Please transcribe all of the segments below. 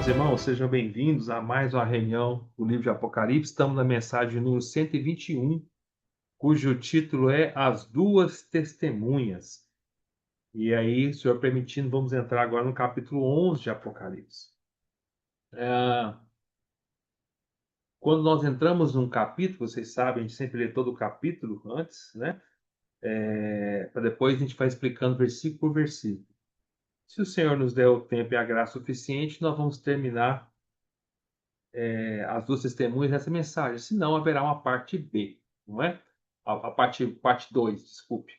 Amados irmãos, sejam bem-vindos a mais uma reunião do livro de Apocalipse. Estamos na mensagem número 121, cujo título é As Duas Testemunhas. E aí, Senhor permitindo, vamos entrar agora no capítulo 11 de Apocalipse. Quando nós entramos num capítulo, vocês sabem, a gente sempre lê todo o capítulo antes, né? Para depois a gente vai explicando versículo por versículo. Se o Senhor nos der o tempo e a graça suficiente, nós vamos terminar as duas testemunhas dessa mensagem. Senão haverá uma parte B, não é? A parte 2, desculpe.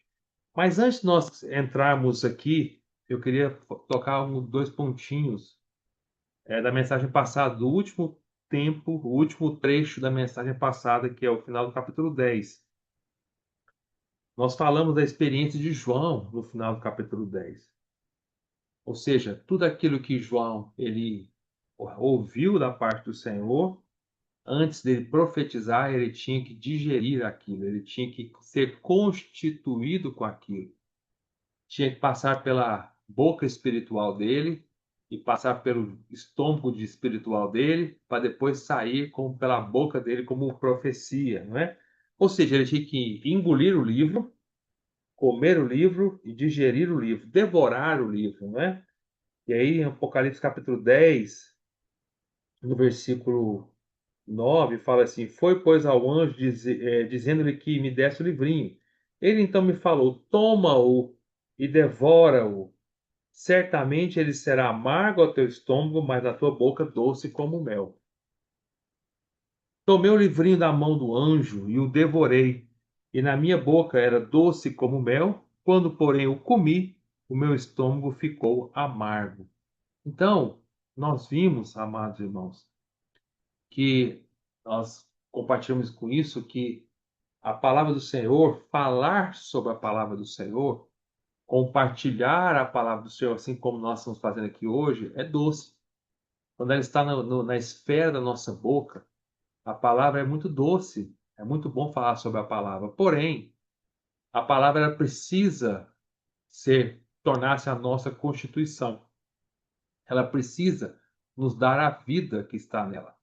Mas antes de nós entrarmos aqui, eu queria tocar dois pontinhos da mensagem passada, do último tempo, o último trecho da mensagem passada, que é o final do capítulo 10. Nós falamos da experiência de João no final do capítulo 10. Ou seja, tudo aquilo que João ele ouviu da parte do Senhor, antes dele profetizar, ele tinha que digerir aquilo, ele tinha que ser constituído com aquilo. Tinha que passar pela boca espiritual dele e passar pelo estômago espiritual dele, para depois sair pela boca dele como profecia, não é? Ou seja, ele tinha que engolir o livro, comer o livro e digerir o livro, devorar o livro, não é? E aí, em Apocalipse capítulo 10, no versículo 9 fala assim: Foi, pois, ao anjo dizendo-lhe que me desse o livrinho. Ele então me falou: Toma-o e devora-o. Certamente ele será amargo ao teu estômago, mas na tua boca doce como mel. Tomei o livrinho da mão do anjo e o devorei, e na minha boca era doce como mel. Quando, porém, o comi, o meu estômago ficou amargo. Então, nós vimos, amados irmãos, que nós compartilhamos com isso que a palavra do Senhor, falar sobre a palavra do Senhor, compartilhar a palavra do Senhor, assim como nós estamos fazendo aqui hoje, é doce. Quando ela está na esfera da nossa boca, a palavra é muito doce. É muito bom falar sobre a palavra. Porém, a palavra ela precisa tornar-se a nossa constituição. Ela precisa nos dar a vida que está nela.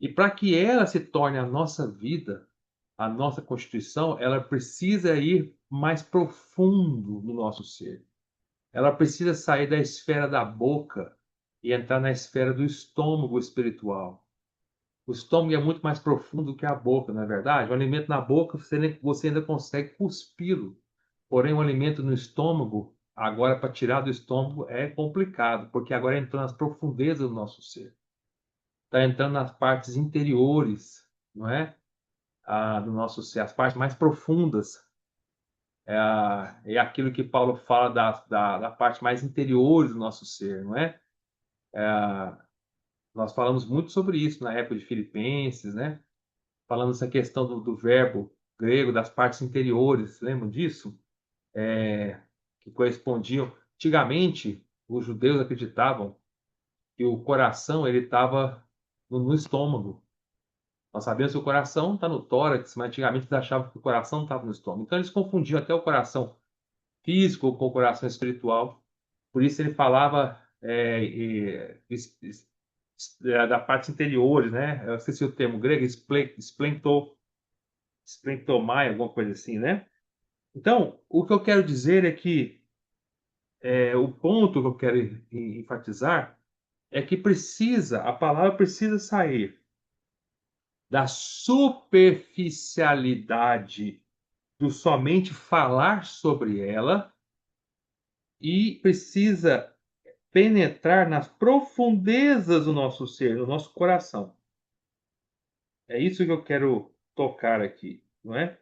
E para que ela se torne a nossa vida, a nossa constituição, ela precisa ir mais profundo no nosso ser. Ela precisa sair da esfera da boca e entrar na esfera do estômago espiritual. O estômago é muito mais profundo do que a boca, não é verdade? O alimento na boca você ainda consegue cuspi-lo. Porém, o alimento no estômago, agora para tirar do estômago é complicado, porque agora entrou nas profundezas do nosso ser. Está entrando nas partes interiores, não é? Do nosso ser, as partes mais profundas. É aquilo que Paulo fala da parte mais interior do nosso ser, não é? Nós falamos muito sobre isso na época de Filipenses, né? Falando essa questão do verbo grego, das partes interiores, lembram disso? Que correspondiam. Antigamente, os judeus acreditavam que o coração ele estava no estômago. Nós sabemos que o coração está no tórax, mas antigamente eles achavam que o coração estava no estômago. Então eles confundiam até o coração físico com o coração espiritual. Por isso ele falava da parte interiores, né? Eu esqueci o termo grego, esplentomai, alguma coisa assim, né? Então, o que eu quero dizer é que o ponto que eu quero enfatizar é que a palavra precisa sair da superficialidade do somente falar sobre ela e precisa penetrar nas profundezas do nosso ser, do nosso coração. É isso que eu quero tocar aqui, não é?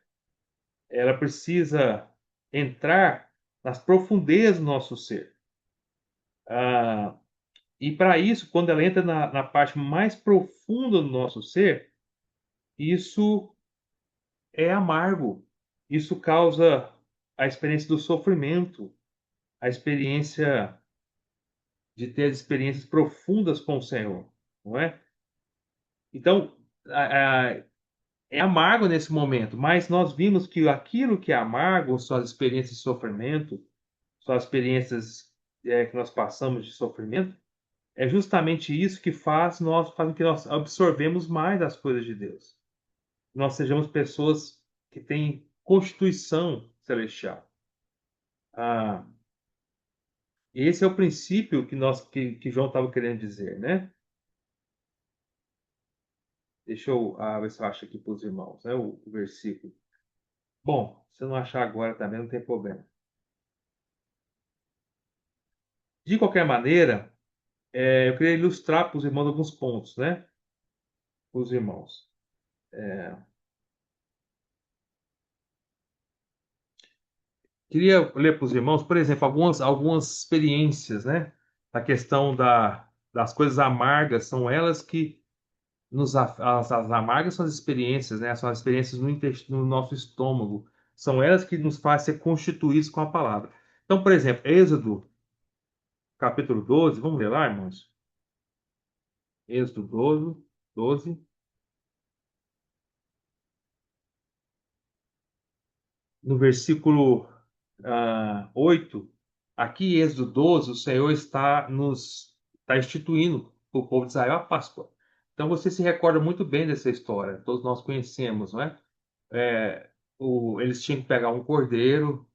Ela precisa entrar nas profundezas do nosso ser. Ah, e para isso, quando ela entra na parte mais profunda do nosso ser, isso é amargo. Isso causa a experiência do sofrimento, a experiência de ter experiências profundas com o Senhor, não é? Então, é amargo nesse momento, mas nós vimos que aquilo que é amargo, são as experiências de sofrimento, são as experiências que nós passamos de sofrimento, É justamente isso que faz com que nós absorvemos mais as coisas de Deus. Nós sejamos pessoas que têm constituição celestial. Ah, esse é o princípio que João estava querendo dizer, né? Deixa eu ver se eu acho aqui para os irmãos, né? O versículo. Bom, se eu não achar agora também não tem problema. De qualquer maneira, eu queria ilustrar para os irmãos alguns pontos, né? Para os irmãos. Queria ler para os irmãos, por exemplo, algumas experiências, né? A questão das coisas amargas, são elas que as amargas são as experiências, né? São as experiências no nosso estômago. São elas que nos fazem ser constituídos com a palavra. Então, por exemplo, Êxodo, capítulo 12, vamos ler lá, irmãos? Êxodo 12, no versículo 8, aqui em Êxodo 12, o Senhor está instituindo para o povo de Israel a Páscoa. Então você se recorda muito bem dessa história, todos nós conhecemos, não é? Eles tinham que pegar um cordeiro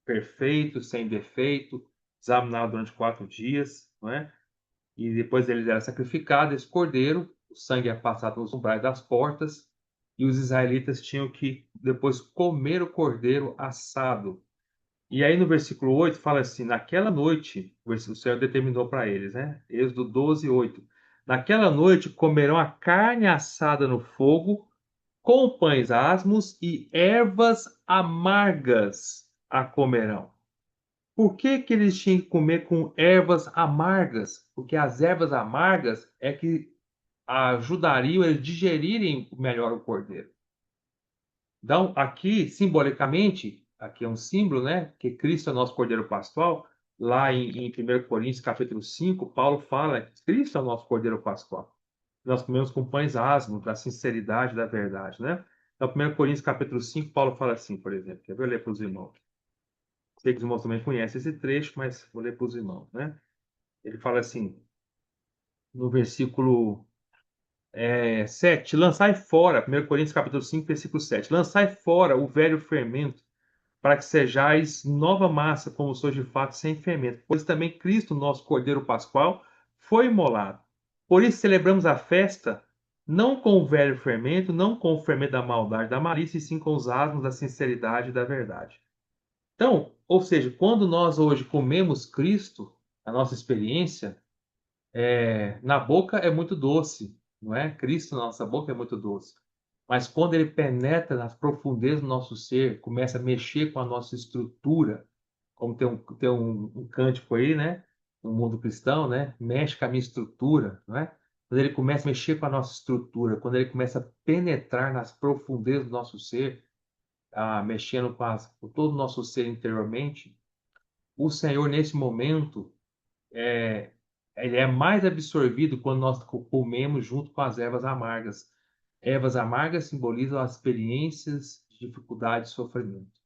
perfeito, sem defeito, examinado durante 4 dias, não é? E depois eles eram sacrificados, esse cordeiro, o sangue é passado nos umbrais das portas, e os israelitas tinham que depois comer o cordeiro assado. E aí no versículo 8 fala assim: naquela noite, o Senhor determinou para eles, né? Êxodo 12, 8. Naquela noite comerão a carne assada no fogo, com pães asmos e ervas amargas a comerão. Por que que eles tinham que comer com ervas amargas? Porque as ervas amargas é que ajudariam eles a digerirem melhor o cordeiro. Então, aqui, simbolicamente, aqui é um símbolo, né? Que Cristo é nosso Cordeiro Pascual. Lá em 1 Coríntios, capítulo 5, Paulo fala que Cristo é o nosso Cordeiro Pascual. Nós comemos com pães asmos, da sinceridade da verdade, né? Então, 1 Coríntios, capítulo 5, Paulo fala assim, por exemplo. Quer ver? Eu ler para os irmãos. Sei que os irmãos também conhecem esse trecho, mas vou ler para os irmãos, né? Ele fala assim, no versículo 7, lançai fora, 1 Coríntios capítulo 5, versículo 7, lançai fora o velho fermento, para que sejais nova massa, como sois de fato, sem fermento. Pois também Cristo, nosso Cordeiro Pascual, foi imolado. Por isso celebramos a festa, não com o velho fermento, não com o fermento da maldade, da malícia, e sim com os asmos da sinceridade e da verdade. Então, ou seja, quando nós hoje comemos Cristo, a nossa experiência, na boca é muito doce, não é? Cristo na nossa boca é muito doce. Mas quando ele penetra nas profundezas do nosso ser, começa a mexer com a nossa estrutura, como tem um cântico aí, né? No mundo cristão, né? Mexe com a minha estrutura, não é? Quando ele começa a mexer com a nossa estrutura, quando ele começa a penetrar nas profundezas do nosso ser, mexendo com todo o nosso ser interiormente, o Senhor, nesse momento, é, ele é mais absorvido quando nós comemos junto com as ervas amargas. Ervas amargas simbolizam as experiências de dificuldade e sofrimento.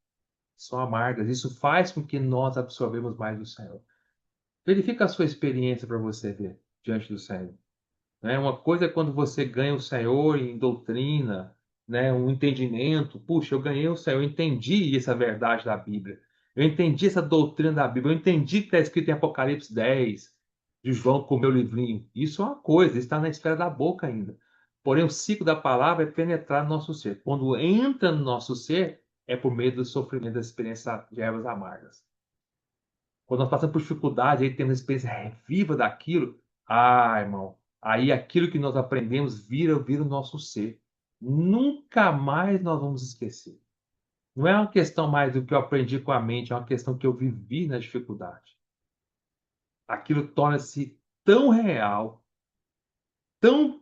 São amargas. Isso faz com que nós absorvemos mais do Senhor. Verifica a sua experiência para você ver diante do Senhor. Né? Uma coisa é quando você ganha o Senhor em doutrina, né? Um entendimento. Puxa, eu ganhei o Senhor, eu entendi essa verdade da Bíblia. Eu entendi essa doutrina da Bíblia. Eu entendi que está escrito em Apocalipse 10, de João com o meu livrinho. Isso é uma coisa, está na esfera da boca ainda. Porém, o ciclo da palavra é penetrar no nosso ser. Quando entra no nosso ser, é por meio do sofrimento, da experiência de ervas amargas. Quando nós passamos por dificuldade, aí temos uma experiência viva daquilo. Irmão, aí aquilo que nós aprendemos vira o nosso ser. Nunca mais nós vamos esquecer. Não é uma questão mais do que eu aprendi com a mente, é uma questão que eu vivi na dificuldade. Aquilo torna-se tão real, tão,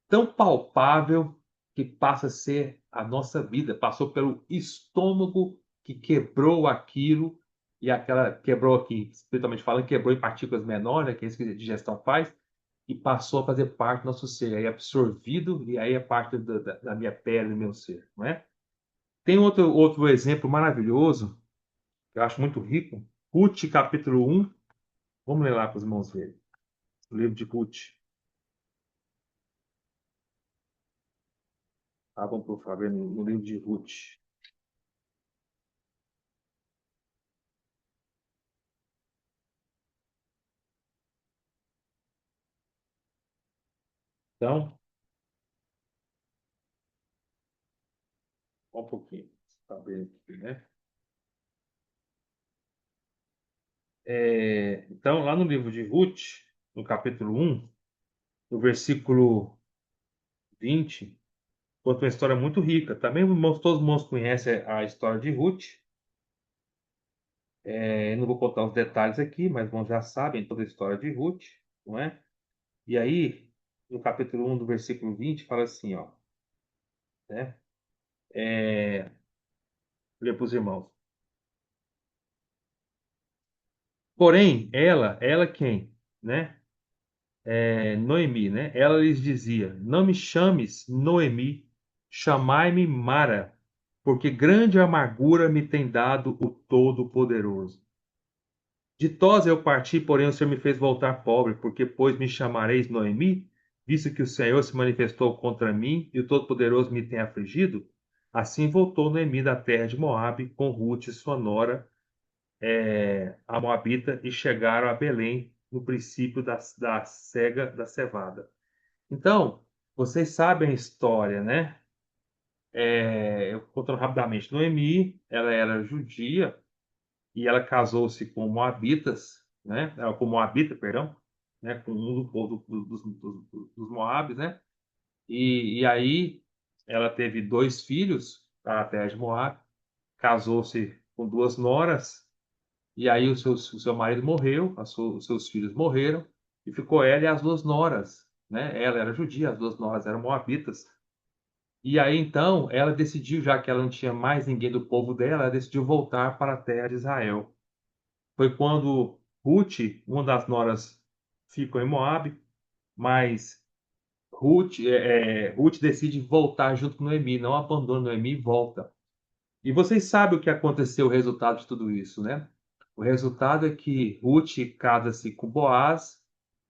tão palpável, que passa a ser a nossa vida. Passou pelo estômago que quebrou aquilo, e aquela quebrou aqui, espiritualmente falando, quebrou em partículas menores, né, que é isso que a digestão faz, e passou a fazer parte do nosso ser, aí absorvido, e aí é parte da minha pele, do meu ser, não é? Tem outro exemplo maravilhoso, que eu acho muito rico, Ruth capítulo 1, vamos ler lá para os irmãos verem. O livro de Ruth. Abram, por favor, no livro de Ruth. Então, só um pouquinho. Tá bem aqui, né? Então, lá no livro de Ruth, no capítulo 1, no versículo 20, conta uma história muito rica. Também todos os irmãos conhecem a história de Ruth. Eu não vou contar os detalhes aqui, mas irmãos já sabem toda a história de Ruth, não é? E aí, no capítulo 1, do versículo 20, fala assim, ó, né? Lê para os irmãos. Porém, ela quem? Né? Noemi, né? Ela lhes dizia: Não me chames Noemi, chamai-me Mara, porque grande amargura me tem dado o Todo-Poderoso. Ditosa eu parti, porém o Senhor me fez voltar pobre, porque pois me chamareis Noemi, visto que o Senhor se manifestou contra mim e o Todo-Poderoso me tem afligido? Assim voltou Noemi da terra de Moabe com Ruth, sua nora, a Moabita, e chegaram a Belém no princípio da cega da cevada. Então, vocês sabem a história, né? Eu contando rapidamente. Noemi, ela era judia e ela casou-se com Moabitas, né? Com Moabita, perdão, né? Com um do povo dos Moabes, né? E aí ela teve dois filhos da terra de Moab, casou-se com duas noras e aí o seu marido morreu, os seus filhos morreram e ficou ela e as duas noras, né? Ela era judia, as duas noras eram moabitas. E aí então ela decidiu, já que ela não tinha mais ninguém do povo dela, ela decidiu voltar para a terra de Israel. Foi quando Ruth, uma das noras, ficou em Moabe, mas Ruth decide voltar junto com Noemi, não abandona Noemi e volta. E vocês sabem o que aconteceu, o resultado de tudo isso, né? O resultado é que Ruth casa-se com Boaz,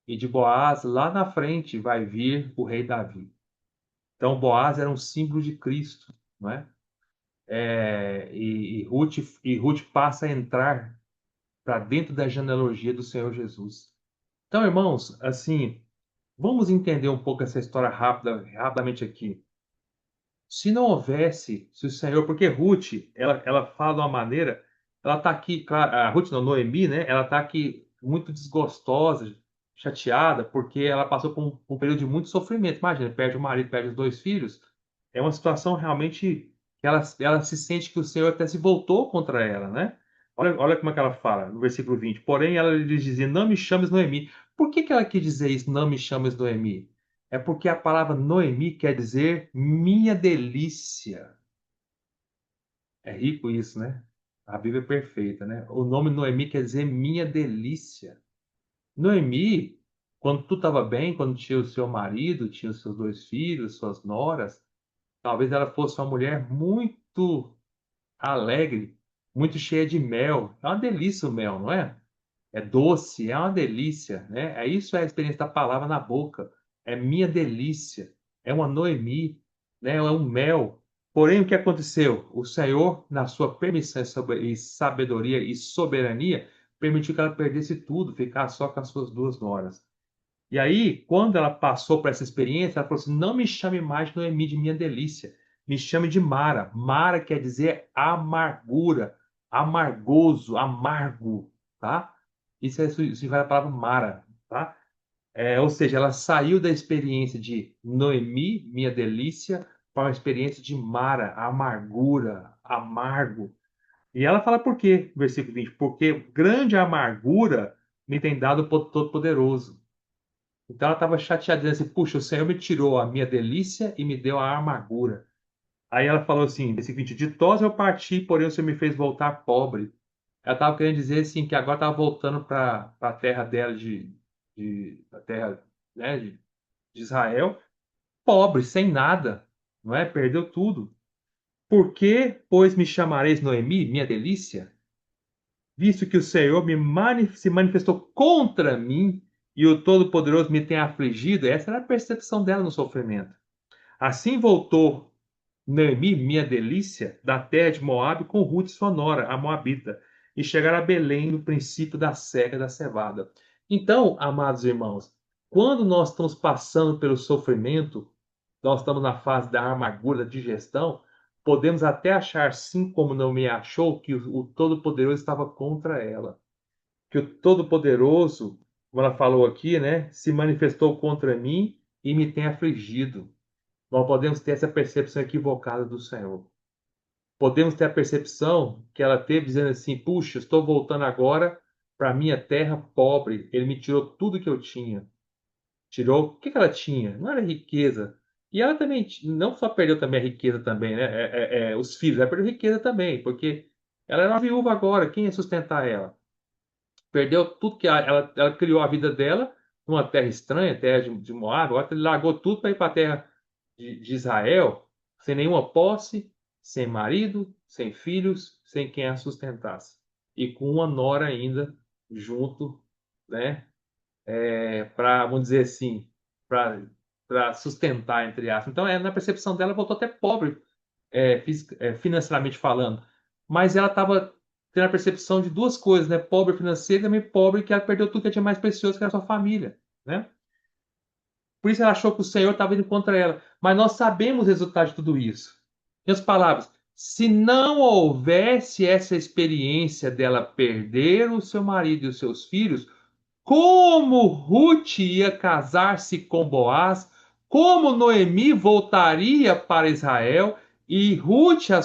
e de Boaz, lá na frente, vai vir o rei Davi. Então, Boaz era um símbolo de Cristo, não é? E Ruth passa a entrar para dentro da genealogia do Senhor Jesus. Então, irmãos, assim, vamos entender um pouco essa história rapidamente aqui. Se não houvesse, se o Senhor, porque Ruth, ela fala de uma maneira, ela está aqui, claro, a Ruth não, Noemi, né? Ela está aqui muito desgostosa, chateada, porque ela passou por um período de muito sofrimento. Imagina, perde o marido, perde os dois filhos. É uma situação realmente que ela se sente que o Senhor até se voltou contra ela, né? Olha como é que ela fala no versículo 20. Porém, ela lhe dizia: Não me chames Noemi. Por que ela quis dizer isso, não me chames Noemi? É porque a palavra Noemi quer dizer minha delícia. É rico isso, né? A Bíblia é perfeita, né? O nome Noemi quer dizer minha delícia. Noemi, quando tu estava bem, quando tinha o seu marido, tinha os seus dois filhos, suas noras, talvez ela fosse uma mulher muito alegre, muito cheia de mel. É uma delícia o mel, não é? É doce, é uma delícia, né? É isso, é a experiência da palavra na boca. É minha delícia, é uma Noemi, né? É um mel. Porém, o que aconteceu? O Senhor, na sua permissão e sabedoria e soberania, permitiu que ela perdesse tudo, ficasse só com as suas duas noras. E aí, quando ela passou por essa experiência, ela falou assim: não me chame mais de Noemi de minha delícia, me chame de Mara. Mara quer dizer amargura, amargoso, amargo, tá? Isso é significa a palavra Mara, tá? Ou seja, ela saiu da experiência de Noemi, minha delícia, para uma experiência de Mara, amargura, amargo. E ela fala por quê? Versículo 20: porque grande amargura me tem dado o Todo-Poderoso. Então ela estava chateada, dizendo assim: puxa, o Senhor me tirou a minha delícia e me deu a amargura. Aí ela falou assim: nesse 20, ditosa eu parti, porém o Senhor me fez voltar pobre. Ela estava querendo dizer assim que agora estava voltando para a terra dela a terra, né, de Israel, pobre, sem nada, não é? Perdeu tudo. Por que, pois, me chamareis Noemi, minha delícia? Visto que o Senhor se manifestou contra mim e o Todo-Poderoso me tem afligido. Essa era a percepção dela no sofrimento. Assim voltou Naemi, minha delícia, da terra de Moabe, com Ruth sua nora, a Moabita, e chegaram a Belém no princípio da cega da cevada. Então, amados irmãos, quando nós estamos passando pelo sofrimento, nós estamos na fase da amargura, da digestão, podemos até achar, sim, como Naomi achou, que o Todo-Poderoso estava contra ela. Que o Todo-Poderoso, como ela falou aqui, né, se manifestou contra mim e me tem afligido. Nós podemos ter essa percepção equivocada do Senhor. Podemos ter a percepção que ela teve dizendo assim: puxa, estou voltando agora para a minha terra pobre. Ele me tirou tudo que eu tinha. Tirou. O que que ela tinha? Não era riqueza. E ela também não só perdeu também a riqueza também, né? Os filhos, ela perdeu riqueza também, porque ela era uma viúva agora. Quem ia sustentar ela? Perdeu tudo que ela criou a vida dela numa terra estranha, terra de Moab. Agora ele largou tudo para ir para a terra de Israel, sem nenhuma posse, sem marido, sem filhos, sem quem a sustentasse. E com uma nora ainda junto, né? Para, vamos dizer assim, para sustentar, entre aspas. Então, na percepção dela, voltou até pobre, financeiramente falando. Mas ela estava tendo a percepção de duas coisas, né? Pobre financeira e também pobre que ela perdeu tudo que ela tinha mais precioso, que era a sua família, né? Por isso ela achou que o Senhor estava indo contra ela. Mas nós sabemos o resultado de tudo isso. Em outras palavras, se não houvesse essa experiência dela perder o seu marido e os seus filhos, como Ruth ia casar-se com Boaz, como Noemi voltaria para Israel e Ruth, a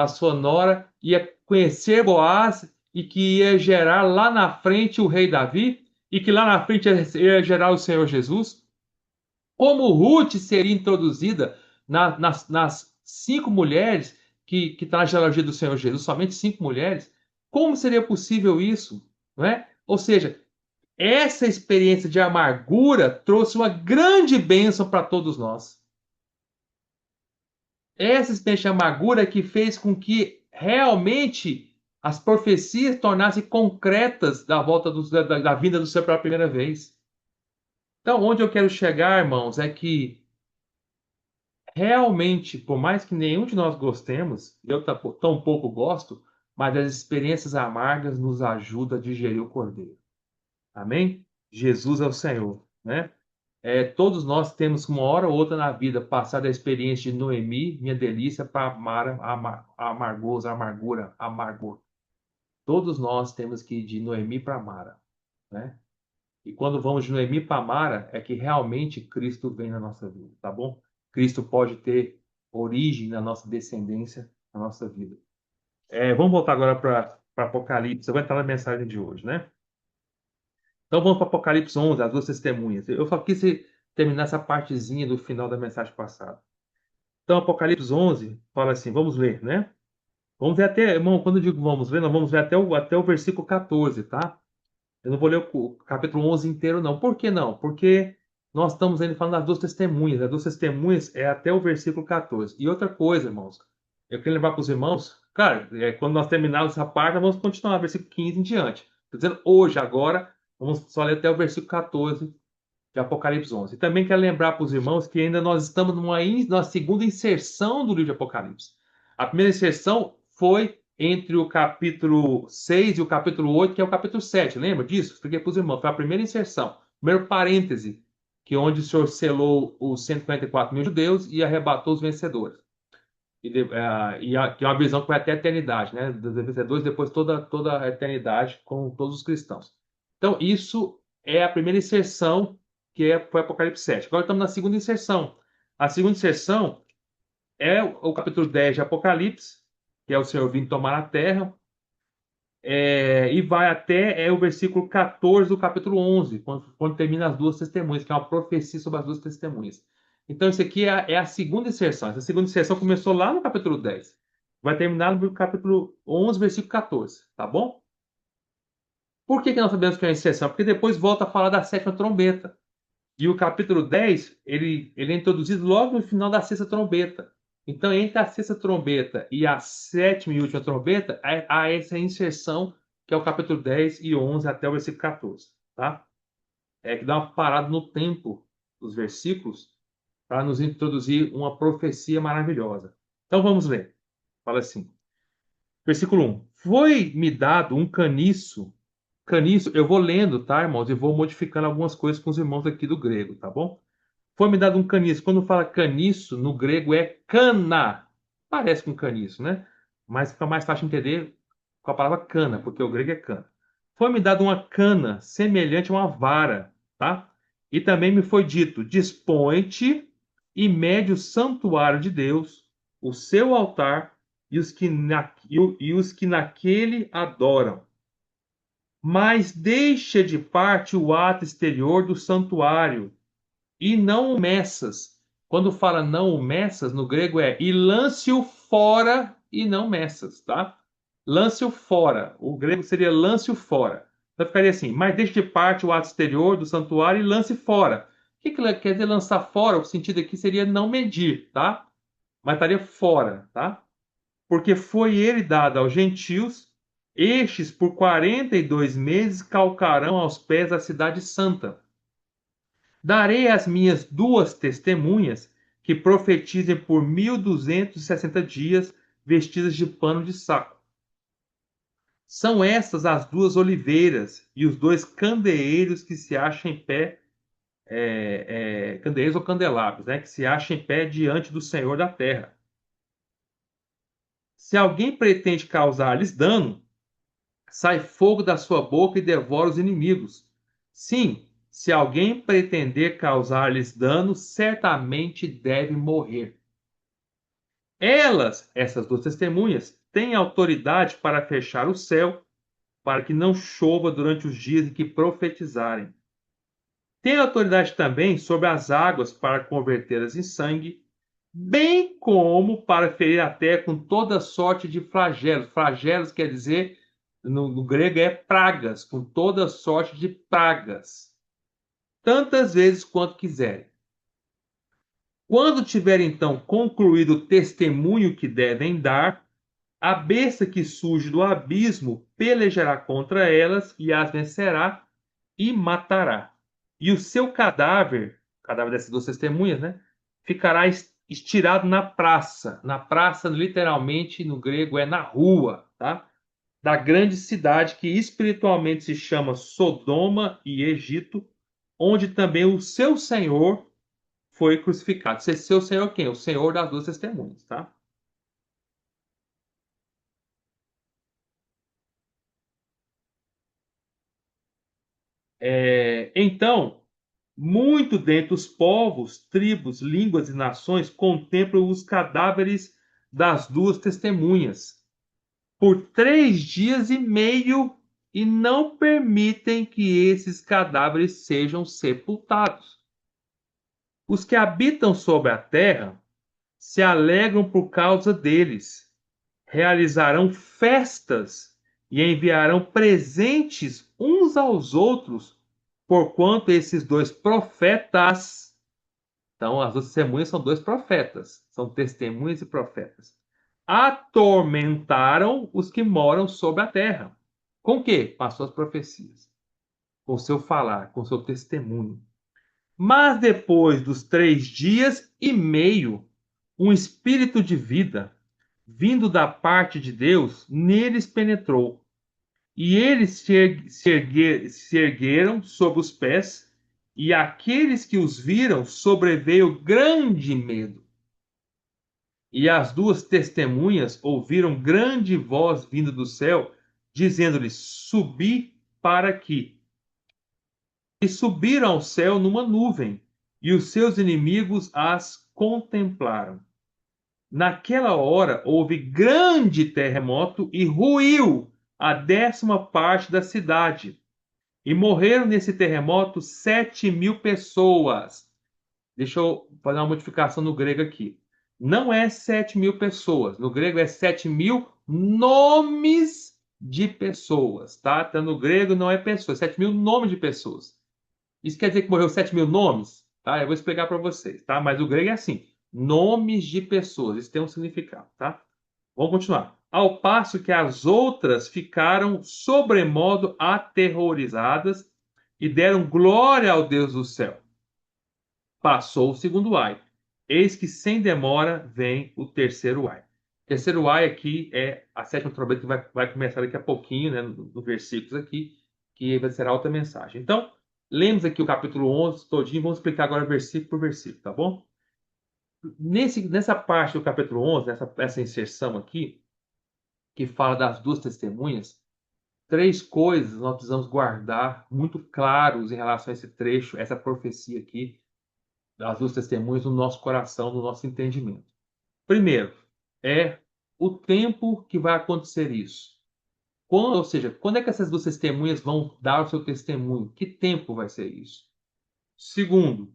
sua nora, ia conhecer Boaz e que ia gerar lá na frente o rei Davi e que lá na frente ia gerar o Senhor Jesus. Como Ruth seria introduzida nas 5 mulheres que está na genealogia do Senhor Jesus, somente 5 mulheres. Como seria possível isso? Não é? Ou seja, essa experiência de amargura trouxe uma grande bênção para todos nós. Essa experiência de amargura que fez com que realmente as profecias tornassem concretas da volta da vinda do Senhor pela primeira vez. Então, onde eu quero chegar, irmãos, é que realmente, por mais que nenhum de nós gostemos, eu tão pouco gosto, mas as experiências amargas nos ajudam a digerir o cordeiro. Amém? Jesus é o Senhor, né? Todos nós temos, uma hora ou outra na vida, passado a experiência de Noemi, minha delícia, para Mara, amargosa, amargura, amargor. Todos nós temos que ir de Noemi para Mara, né? E quando vamos de Noemi para Mara, é que realmente Cristo vem na nossa vida, tá bom? Cristo pode ter origem na nossa descendência, na nossa vida. Vamos voltar agora para Apocalipse. Eu vou entrar na mensagem de hoje, né? Então vamos para Apocalipse 11, as duas testemunhas. Eu só quis terminar essa partezinha do final da mensagem passada. Então, Apocalipse 11 fala assim, vamos ler, né? Vamos ver até, irmão, quando eu digo vamos ler, nós vamos ver até o versículo 14, tá? Eu não vou ler o capítulo 11 inteiro, não. Por que não? Porque nós estamos ainda falando das duas testemunhas. As duas testemunhas é até o versículo 14. E outra coisa, irmãos, eu queria lembrar para os irmãos, cara, quando nós terminarmos essa parte, nós vamos continuar, versículo 15 em diante. Estou dizendo hoje, agora, vamos só ler até o versículo 14 de Apocalipse 11. E também quero lembrar para os irmãos que ainda nós estamos na segunda inserção do livro de Apocalipse. A primeira inserção foi entre o capítulo 6 e o capítulo 8, que é o capítulo 7. Lembra disso? Expliquei para os irmãos. Foi a primeira inserção. Primeiro parêntese, que é onde o Senhor selou os 144 mil judeus e arrebatou os vencedores. Que é uma visão que vai até a eternidade, né? Dos vencedores, depois toda a eternidade com todos os cristãos. Então, isso é a primeira inserção, foi Apocalipse 7. Agora estamos na segunda inserção. A segunda inserção é o capítulo 10 de Apocalipse, que é o Senhor vindo tomar a terra, e vai até o versículo 14 do capítulo 11, quando termina as duas testemunhas, que é uma profecia sobre as duas testemunhas. Então, isso aqui é a segunda inserção. Essa segunda inserção começou lá no capítulo 10. Vai terminar no capítulo 11, versículo 14. Tá bom? Por que nós sabemos que é uma inserção? Porque depois volta a falar da sétima trombeta. E o capítulo 10, ele é introduzido logo no final da sexta trombeta. Então, entre a sexta trombeta e a sétima e última trombeta, há essa inserção, que é o capítulo 10 e 11 até o versículo 14. Tá? que dá uma parada no tempo dos versículos para nos introduzir uma profecia maravilhosa. Então vamos ler. Fala assim, versículo 1. Foi-me dado um caniço. Caniço, eu vou lendo, tá, irmãos? E vou modificando algumas coisas com os irmãos aqui do grego, tá bom? Foi-me dado um caniço. Quando fala caniço, no grego é cana. Parece com caniço, né? Mas fica mais fácil de entender com a palavra cana, porque o grego é cana. Foi-me dado uma cana semelhante a uma vara, tá? E também me foi dito: dispõe-te e mede o santuário de Deus, o seu altar e os que naquele adoram. Mas deixa de parte o ato exterior do santuário e não o meças. Quando fala não o meças, no grego é e lance-o fora e não meças, tá? Lance-o fora. O grego seria lance-o fora. Então ficaria assim, mas deixe de parte o ato exterior do santuário e lance fora. O que quer dizer lançar fora? O sentido aqui seria não medir, tá? Mas estaria fora, tá? Porque foi ele dado aos gentios, estes por 42 meses calcarão aos pés da cidade santa. Darei às minhas duas testemunhas que profetizem por 1260 dias, vestidas de pano de saco. São estas as duas oliveiras e os dois candeeiros que se acham em pé, candeeiros ou candelabros, né, que se acham em pé diante do Senhor da terra. Se alguém pretende causar-lhes dano, sai fogo da sua boca e devora os inimigos. Sim, se alguém pretender causar-lhes dano, certamente deve morrer. Elas, essas duas testemunhas, têm autoridade para fechar o céu, para que não chova durante os dias em que profetizarem. Têm autoridade também sobre as águas para convertê-las em sangue, bem como para ferir a terra com toda sorte de flagelos. Flagelos quer dizer, no grego, é pragas, com toda sorte de pragas, tantas vezes quanto quiserem. Quando tiver então concluído o testemunho que devem dar, a besta que surge do abismo pelejará contra elas e as vencerá e matará. E o seu cadáver, o cadáver dessas duas testemunhas, né, ficará estirado na praça. Na praça, literalmente, no grego, é na rua, tá? Da grande cidade que espiritualmente se chama Sodoma e Egito, onde também o seu Senhor foi crucificado. Seu Senhor quem? O Senhor das duas testemunhas, tá? Então, muito dentre os povos, tribos, línguas e nações contemplam os cadáveres das duas testemunhas por 3 dias e meio e não permitem que esses cadáveres sejam sepultados. Os que habitam sobre a terra se alegram por causa deles, realizarão festas e enviarão presentes uns aos outros, porquanto esses dois profetas. Então, as duas testemunhas são dois profetas, são testemunhas e profetas. Atormentaram os que moram sobre a terra. Com o quê? Com as suas profecias, com o seu falar, com o seu testemunho. Mas depois dos 3 dias e meio, um espírito de vida, vindo da parte de Deus, neles penetrou. E eles se ergueram sobre os pés, e aqueles que os viram sobreveio grande medo. E as duas testemunhas ouviram grande voz vindo do céu, dizendo-lhes: Subi para aqui. E subiram ao céu numa nuvem, e os seus inimigos as contemplaram. Naquela hora houve grande terremoto e ruiu a 10ª parte da cidade. E morreram nesse terremoto 7.000 pessoas. Deixa eu fazer uma modificação no grego aqui. Não é 7.000 pessoas. No grego é 7.000 nomes de pessoas, tá? Então, no grego não é pessoas, 7.000 nomes de pessoas. Isso quer dizer que morreu 7.000 nomes? Tá? Eu vou explicar para vocês, tá? Mas o grego é assim, nomes de pessoas. Isso tem um significado, tá? Vamos continuar. Ao passo que as outras ficaram sobremodo aterrorizadas e deram glória ao Deus do céu. Passou o segundo ai. Eis que sem demora vem o terceiro ai. O terceiro ai aqui é a sétima trombeta que vai começar daqui a pouquinho, né, no versículos aqui, que vai ser a outra mensagem. Então, lemos aqui o capítulo 11 todinho, vamos explicar agora versículo por versículo, tá bom? Nessa parte do capítulo 11, essa inserção aqui, que fala das duas testemunhas, três coisas nós precisamos guardar muito claros em relação a esse trecho, essa profecia aqui, das duas testemunhas no nosso coração, no nosso entendimento. Primeiro, é o tempo que vai acontecer isso. Ou seja, quando é que essas duas testemunhas vão dar o seu testemunho? Que tempo vai ser isso? Segundo,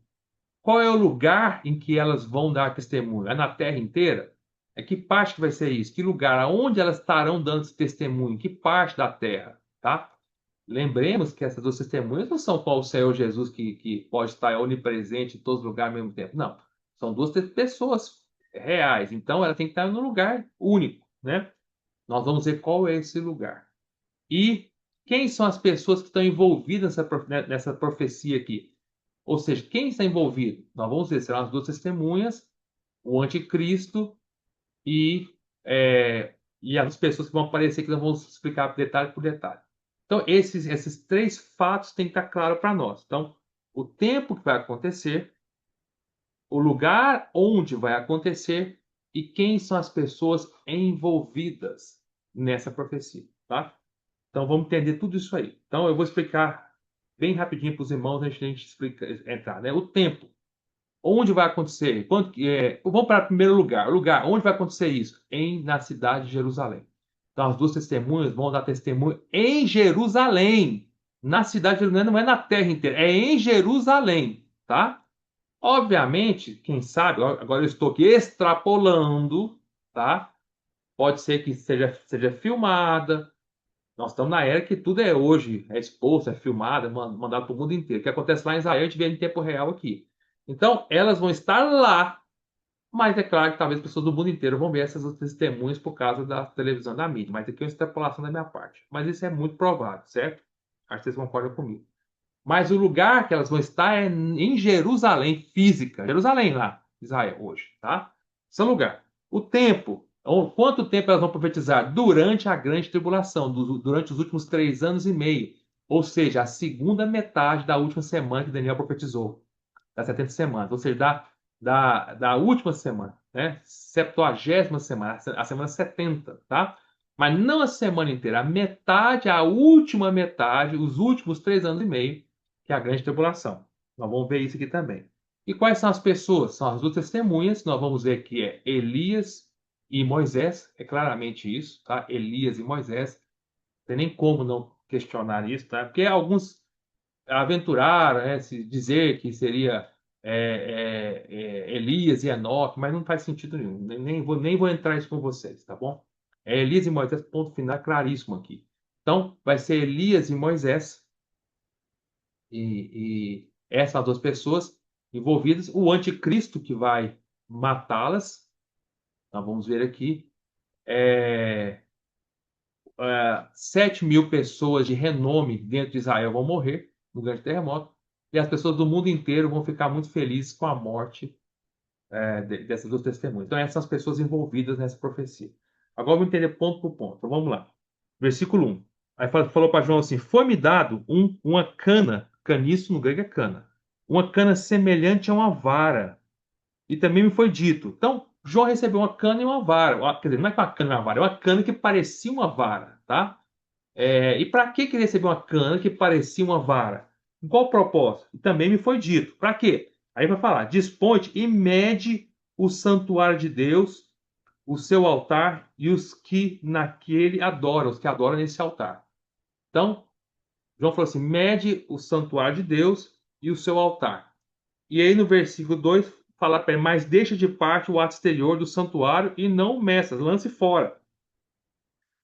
qual é o lugar em que elas vão dar testemunho? É na terra inteira? É que parte que vai ser isso? Que lugar? Aonde elas estarão dando esse testemunho? Que parte da terra? Tá? Lembremos que essas duas testemunhas não são como o Senhor Jesus que pode estar onipresente em todos os lugares ao mesmo tempo. Não. São duas pessoas reais. Então ela tem que estar num lugar único, né? Nós vamos ver qual é esse lugar. E quem são as pessoas que estão envolvidas nessa profecia aqui? Ou seja, quem está envolvido? Nós vamos ver, serão as duas testemunhas, o anticristo e, e as pessoas que vão aparecer, que nós vamos explicar detalhe por detalhe. Então, esses três fatos têm que estar claro para nós. Então, o tempo que vai acontecer, o lugar onde vai acontecer e quem são as pessoas envolvidas nessa profecia, tá? Então, vamos entender tudo isso aí. Então, eu vou explicar bem rapidinho para os irmãos antes de a gente entrar, né? O tempo. Onde vai acontecer? Vamos para o primeiro lugar. O lugar onde vai acontecer isso? Na cidade de Jerusalém. Então, as duas testemunhas vão dar testemunho em Jerusalém. Na cidade de Jerusalém, não é na terra inteira, é em Jerusalém, tá? Obviamente, quem sabe, agora eu estou aqui extrapolando, tá? Pode ser que seja filmada. Nós estamos na era que tudo é hoje, é exposto, é filmado, é mandado para o mundo inteiro. O que acontece lá em Israel, a gente vê em tempo real aqui. Então, elas vão estar lá, mas é claro que talvez pessoas do mundo inteiro vão ver essas testemunhas por causa da televisão da mídia. Mas aqui é uma extrapolação da minha parte. Mas isso é muito provável, certo? Acho que vocês concordam comigo. Mas o lugar que elas vão estar é em Jerusalém, física. Jerusalém lá, Israel, hoje, tá? Esse é o lugar. O tempo. Quanto tempo elas vão profetizar? Durante a grande tribulação, durante os últimos 3 anos e meio. Ou seja, a segunda metade da última semana que Daniel profetizou. Das 70 semanas. Ou seja, da última semana, né? 70ª semana, a semana 70, tá? Mas não a semana inteira, a metade, a última metade, os últimos 3 anos e meio, que é a grande tribulação. Nós vamos ver isso aqui também. E quais são as pessoas? São as duas testemunhas. Nós vamos ver que é Elias e Moisés. É claramente isso, tá? Elias e Moisés. Não tem nem como não questionar isso, tá? Porque alguns aventuraram, né, se dizer que seria Elias e Enoque, mas não faz sentido nenhum. Nem vou entrar isso com vocês, tá bom? É Elias e Moisés, ponto final, claríssimo aqui. Então, vai ser Elias e Moisés, e essas duas pessoas envolvidas, o anticristo que vai matá-las, nós vamos ver aqui, 7.000 pessoas de renome dentro de Israel vão morrer no grande terremoto, e as pessoas do mundo inteiro vão ficar muito felizes com a morte dessas duas testemunhas. Então, essas são as pessoas envolvidas nessa profecia. Agora vamos entender ponto por ponto. Então, vamos lá. Versículo 1. Aí falou para João assim: foi-me dado uma cana, caniço no grego é cana, uma cana semelhante a uma vara. E também me foi dito. Então, João recebeu uma cana e uma vara. Quer dizer, não é uma cana e uma vara, é uma cana que parecia uma vara, tá? E para que ele recebeu uma cana que parecia uma vara? Com qual propósito? E também me foi dito. Para quê? Aí vai falar: dispõe e mede o santuário de Deus, o seu altar e os que naquele adoram, os que adoram nesse altar. Então, João falou assim: mede o santuário de Deus e o seu altar. E aí no versículo 2 fala para ele: mas deixa de parte o ato exterior do santuário e não o meças, lance fora.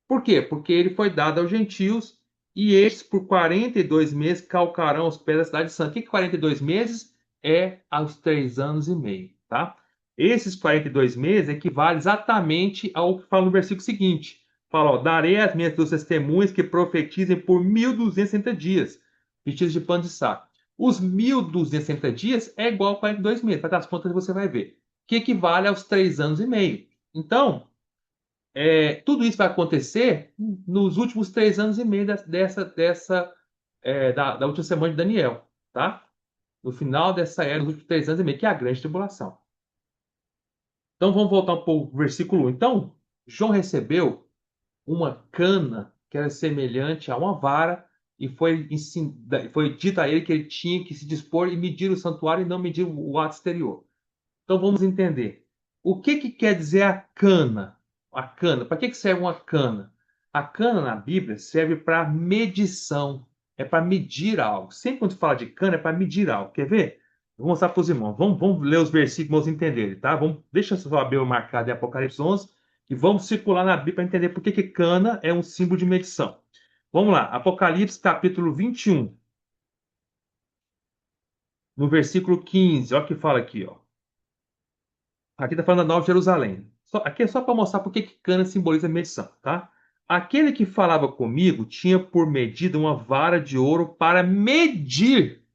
Por quê? Porque ele foi dado aos gentios e estes por 42 meses calcarão os pés da cidade santa. O que é 42 meses? É aos 3 anos e meio, tá? Esses 42 meses equivale exatamente ao que fala no versículo seguinte. Fala, ó, darei as minhas duas testemunhas que profetizem por 1.260 dias. vestidos de pano de saco. Os 1.260 dias é igual a 42 meses. Para dar as contas, você vai ver. Que equivale aos 3 anos e meio. Então, tudo isso vai acontecer nos últimos 3 anos e meio da última semana de Daniel. Tá? No final dessa era, nos últimos 3 anos e meio, que é a grande tribulação. Então, vamos voltar um pouco para o versículo 1. Então, João recebeu uma cana que era semelhante a uma vara, e foi dito a ele que ele tinha que se dispor e medir o santuário e não medir o ato exterior. Então vamos entender. O que quer dizer a cana? A cana, para que serve uma cana? A cana na Bíblia serve para medição, é para medir algo. Sempre quando se fala de cana é para medir algo. Quer ver? Vou mostrar para os irmãos. Vamos ler os versículos para entenderem, tá? Deixa só a Bíblia marcada em Apocalipse 11 e vamos circular na Bíblia para entender por que cana é um símbolo de medição. Vamos lá, Apocalipse capítulo 21, no versículo 15. Olha o que fala aqui, ó. Aqui está falando da Nova Jerusalém. Aqui é só para mostrar por que cana simboliza medição, tá? Aquele que falava comigo tinha por medida uma vara de ouro para medir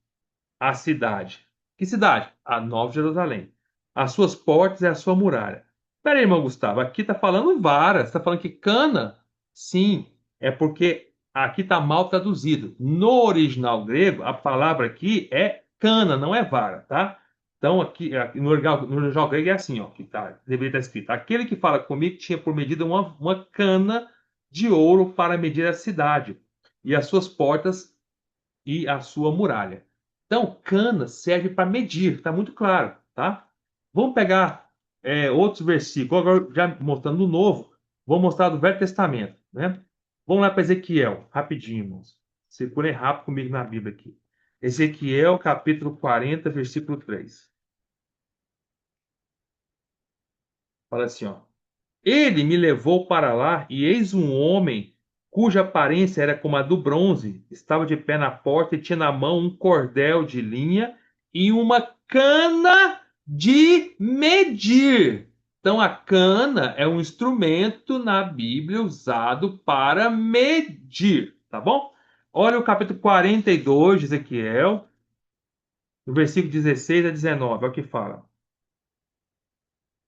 a cidade. Que cidade? A Nova Jerusalém. As suas portas e a sua muralha. Peraí, irmão Gustavo, aqui está falando vara. Você está falando que cana? Sim, é porque aqui está mal traduzido. No original grego, a palavra aqui é cana, não é vara, tá? Então, aqui no original grego é assim, ó, que deveria estar escrito. Aquele que fala comigo tinha por medida uma cana de ouro para medir a cidade e as suas portas e a sua muralha. Então, cana serve para medir, está muito claro, tá? Vamos pegar outros versículos, agora já mostrando no Novo, vou mostrar do Velho Testamento, né? Vamos lá para Ezequiel, rapidinho, irmãos. Circulem rápido comigo na Bíblia aqui. Ezequiel, capítulo 40, versículo 3. Fala assim, ó. Ele me levou para lá, e eis um homem cuja aparência era como a do bronze, estava de pé na porta e tinha na mão um cordel de linha e uma cana de medir. Então, a cana é um instrumento na Bíblia usado para medir, tá bom? Olha o capítulo 42 de Ezequiel, no versículo 16 a 19, olha o que fala.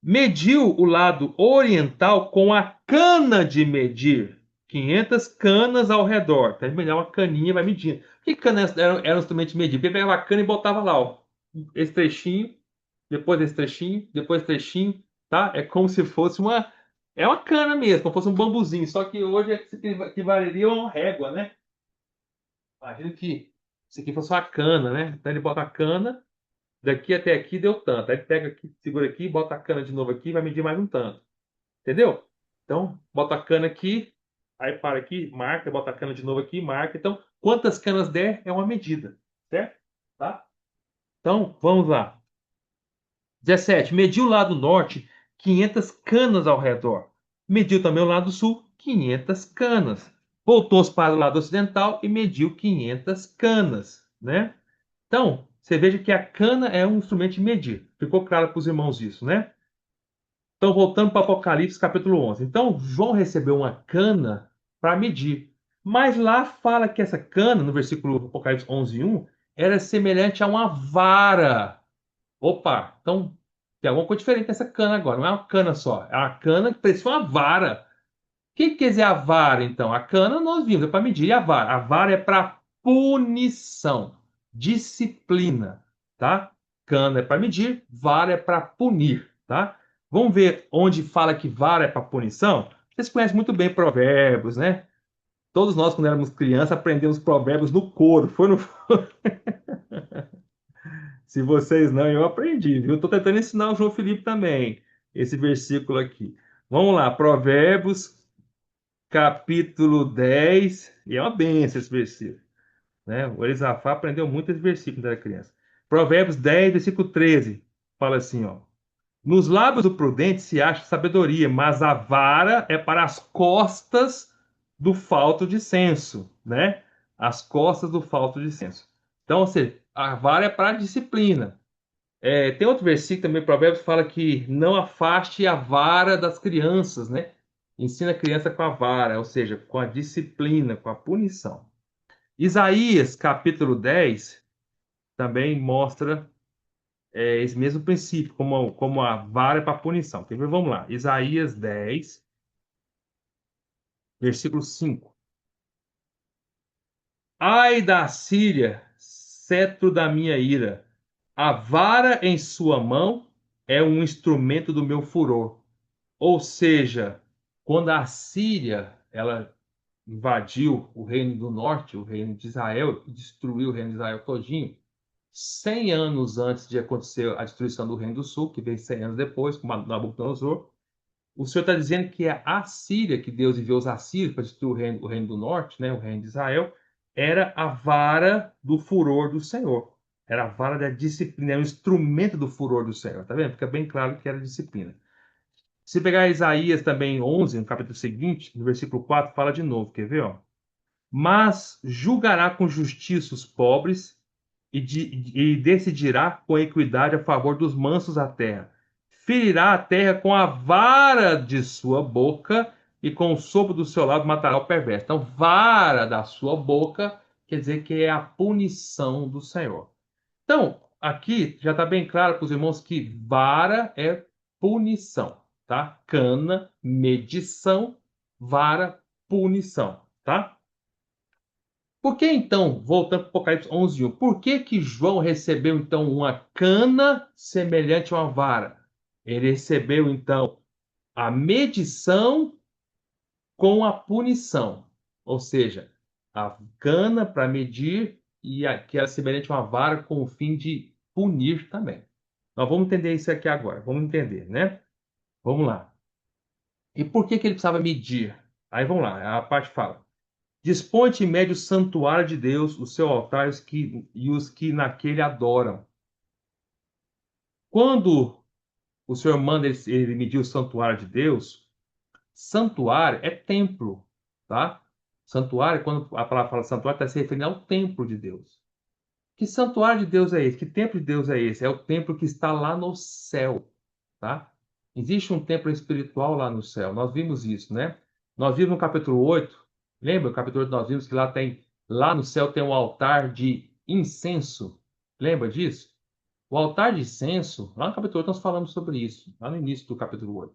Mediu o lado oriental com a cana de medir, 500 canas ao redor. Então, melhor uma caninha vai medindo. Que canas era um instrumento de medir? Ele pegava a cana e botava lá, ó, esse trechinho, depois desse trechinho, depois desse trechinho, tá? É como se fosse é uma cana mesmo, como se fosse um bambuzinho, só que hoje que valeria uma régua, né? Imagina que isso aqui fosse uma cana, né? Então ele bota a cana, daqui até aqui deu tanto. Aí pega aqui, segura aqui, bota a cana de novo aqui, vai medir mais um tanto. Entendeu? Então, bota a cana aqui, aí para aqui, marca, bota a cana de novo aqui, marca. Então, quantas canas der é uma medida, certo? Tá? Então, vamos lá. 17. Mediu o lado norte, 500 canas ao redor. Mediu também o lado sul, 500 canas. Voltou-se para o lado ocidental e mediu 500 canas, né? Então, você veja que a cana é um instrumento de medir. Ficou claro para os irmãos isso, né? Então, voltando para Apocalipse, capítulo 11. Então, João recebeu uma cana para medir. Mas lá fala que essa cana, no versículo Apocalipse 11, 1, era semelhante a uma vara. Opa, então tem alguma coisa diferente nessa cana agora. Não é uma cana só. É uma cana que parecia uma vara. O que quer dizer a vara, então? A cana nós vimos, é para medir. E a vara? A vara é para punição, disciplina, tá? Cana é para medir, vara é para punir, tá? Vamos ver onde fala que vara é para punição? Vocês conhecem muito bem provérbios, né? Todos nós, quando éramos crianças, aprendemos provérbios no coro. Foi no... Se vocês não, eu aprendi, viu? Estou tentando ensinar o João Felipe também, esse versículo aqui. Vamos lá, Provérbios capítulo 10, e é uma benção esse versículo, né? O Elisafá aprendeu muito esse versículo quando era criança. Provérbios 10, versículo 13, fala assim, ó. Nos lábios do prudente se acha sabedoria, mas a vara é para as costas do falto de senso, né? As costas do falto de senso. Então, ou seja, a vara é para a disciplina. Tem outro versículo também, Provérbios, que fala que não afaste a vara das crianças, né? Ensina a criança com a vara, ou seja, com a disciplina, com a punição. Isaías, capítulo 10, também mostra esse mesmo princípio, como a vara para punição. Quer ver? Vamos lá. Isaías 10, versículo 5. Ai da Síria, cetro da minha ira, a vara em sua mão é um instrumento do meu furor. Ou seja, quando a Síria ela invadiu o reino do norte, o reino de Israel, e destruiu o reino de Israel todinho, 100 anos antes de acontecer a destruição do reino do sul, que veio 100 anos depois, com Nabucodonosor, o Senhor está dizendo que é a Síria, que Deus enviou os assírios para destruir o reino do norte, né, o reino de Israel, era a vara do furor do Senhor. Era a vara da disciplina, era o instrumento do furor do Senhor. Tá vendo? Fica bem claro que era disciplina. Se pegar Isaías também 11, no capítulo seguinte, no versículo 4, fala de novo. Quer ver? Ó? Mas julgará com justiça os pobres e decidirá com equidade a favor dos mansos da terra. Ferirá a terra com a vara de sua boca e com o sopro do seu lado matará o perverso. Então, vara da sua boca quer dizer que é a punição do Senhor. Então, aqui já está bem claro para os irmãos que vara é punição, tá? Cana, medição, vara, punição, tá? Por que então, voltando para o Apocalipse 11:1, por que que João recebeu então uma cana semelhante a uma vara? Ele recebeu então a medição com a punição, ou seja, a cana para medir e que era semelhante a uma vara com o fim de punir também. Nós vamos entender isso aqui agora, vamos entender, né? Vamos lá. E por que que ele precisava medir? Aí vamos lá, a parte fala. Dispõe-te e mede o santuário de Deus, o seu altar e os que naquele adoram. Quando o Senhor manda ele medir o santuário de Deus, santuário é templo, tá? Santuário, quando a palavra fala santuário, está se referindo ao templo de Deus. Que santuário de Deus é esse? Que templo de Deus é esse? É o templo que está lá no céu, tá? Existe um templo espiritual lá no céu. Nós vimos isso, né? Nós vimos no capítulo 8. Lembra? No capítulo 8 nós vimos que lá no céu tem um altar de incenso. Lembra disso? O altar de incenso, lá no capítulo 8 nós falamos sobre isso, lá no início do capítulo 8.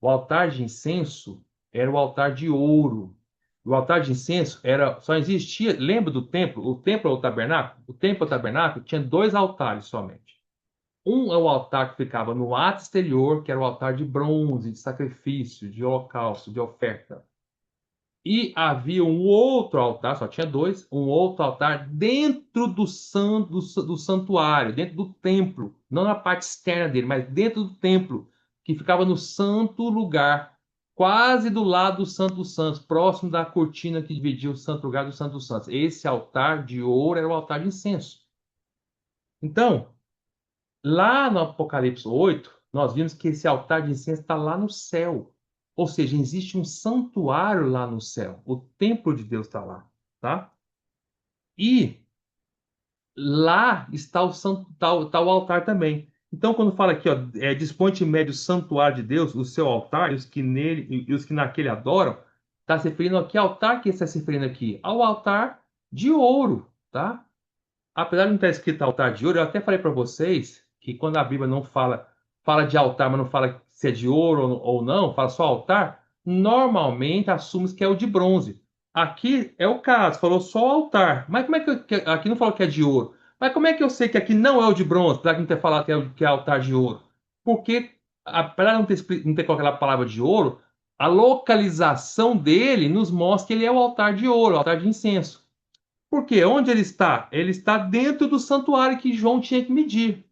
O altar de incenso era o altar de ouro. O altar de incenso só existia, lembra do templo? O templo ou o tabernáculo? O templo ou o tabernáculo tinha dois altares somente. Um é o altar que ficava no ato exterior, que era o altar de bronze, de sacrifício, de holocausto, de oferta. E havia um outro altar, só tinha dois, um outro altar dentro do santuário, dentro do templo, não na parte externa dele, mas dentro do templo, que ficava no santo lugar, quase do lado do Santo dos Santos, próximo da cortina que dividia o santo lugar do Santo dos Santos. Esse altar de ouro era o altar de incenso. Então, lá no Apocalipse 8, nós vimos que esse altar de incenso está lá no céu. Ou seja, existe um santuário lá no céu. O templo de Deus está lá, tá? E lá está tá o altar também. Então, quando fala aqui, ó, dispõe-te e mede o santuário de Deus, o seu altar, e os que nele e os que naquele adoram, está se referindo a que altar que está se referindo aqui? Ao altar de ouro, tá? Apesar de não estar escrito altar de ouro, eu até falei para vocês que quando a Bíblia não fala de altar, mas não fala se é de ouro ou não, fala só altar, normalmente assume que é o de bronze. Aqui é o caso, falou só altar. Mas como é aqui não falou que é de ouro? Mas como é que eu sei que aqui não é o de bronze, apesar de não ter falado que é altar de ouro? Porque, apesar de não ter colocado a palavra de ouro, a localização dele nos mostra que ele é o altar de ouro, o altar de incenso. Por quê? Onde ele está? Ele está dentro do santuário que João tinha que medir.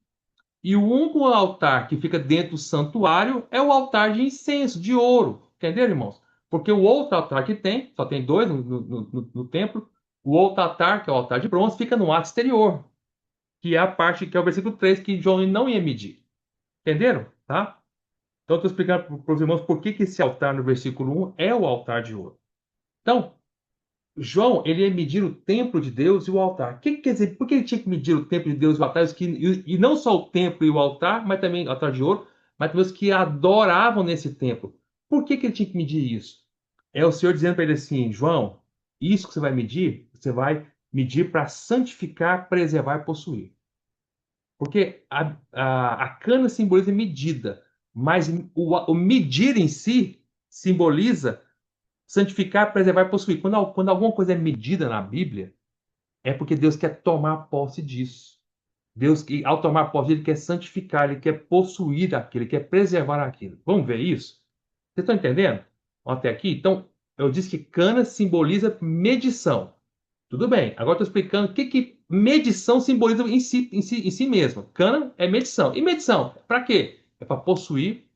E o único altar que fica dentro do santuário é o altar de incenso, de ouro. Entenderam, irmãos? Porque o outro altar que tem, só tem dois no templo, o outro altar, que é o altar de bronze, fica no ato exterior, que é a parte, que é o versículo 3, que João não ia medir. Entenderam? Tá? Então, eu estou explicando para os irmãos por que esse altar no versículo 1 é o altar de ouro. Então, João, ele ia medir o templo de Deus e o altar. O que quer dizer? Por que ele tinha que medir o templo de Deus e o altar? E não só o templo e o altar, mas também o altar de ouro, mas também os que adoravam nesse templo. Por que ele tinha que medir isso? É o Senhor dizendo para ele assim, João, isso que você vai medir, você vai Medir para santificar, preservar e possuir. Porque a cana simboliza medida, mas o medir em si simboliza santificar, preservar e possuir. Quando alguma coisa é medida na Bíblia, é porque Deus quer tomar posse disso. Deus, ao tomar posse, ele quer santificar, ele quer possuir aquilo, ele quer preservar aquilo. Vamos ver isso? Vocês estão entendendo? Até aqui? Então, eu disse que cana simboliza medição. Tudo bem. Agora estou explicando o que medição simboliza em si mesma. Cana é medição. E medição? Para quê? É para possuir,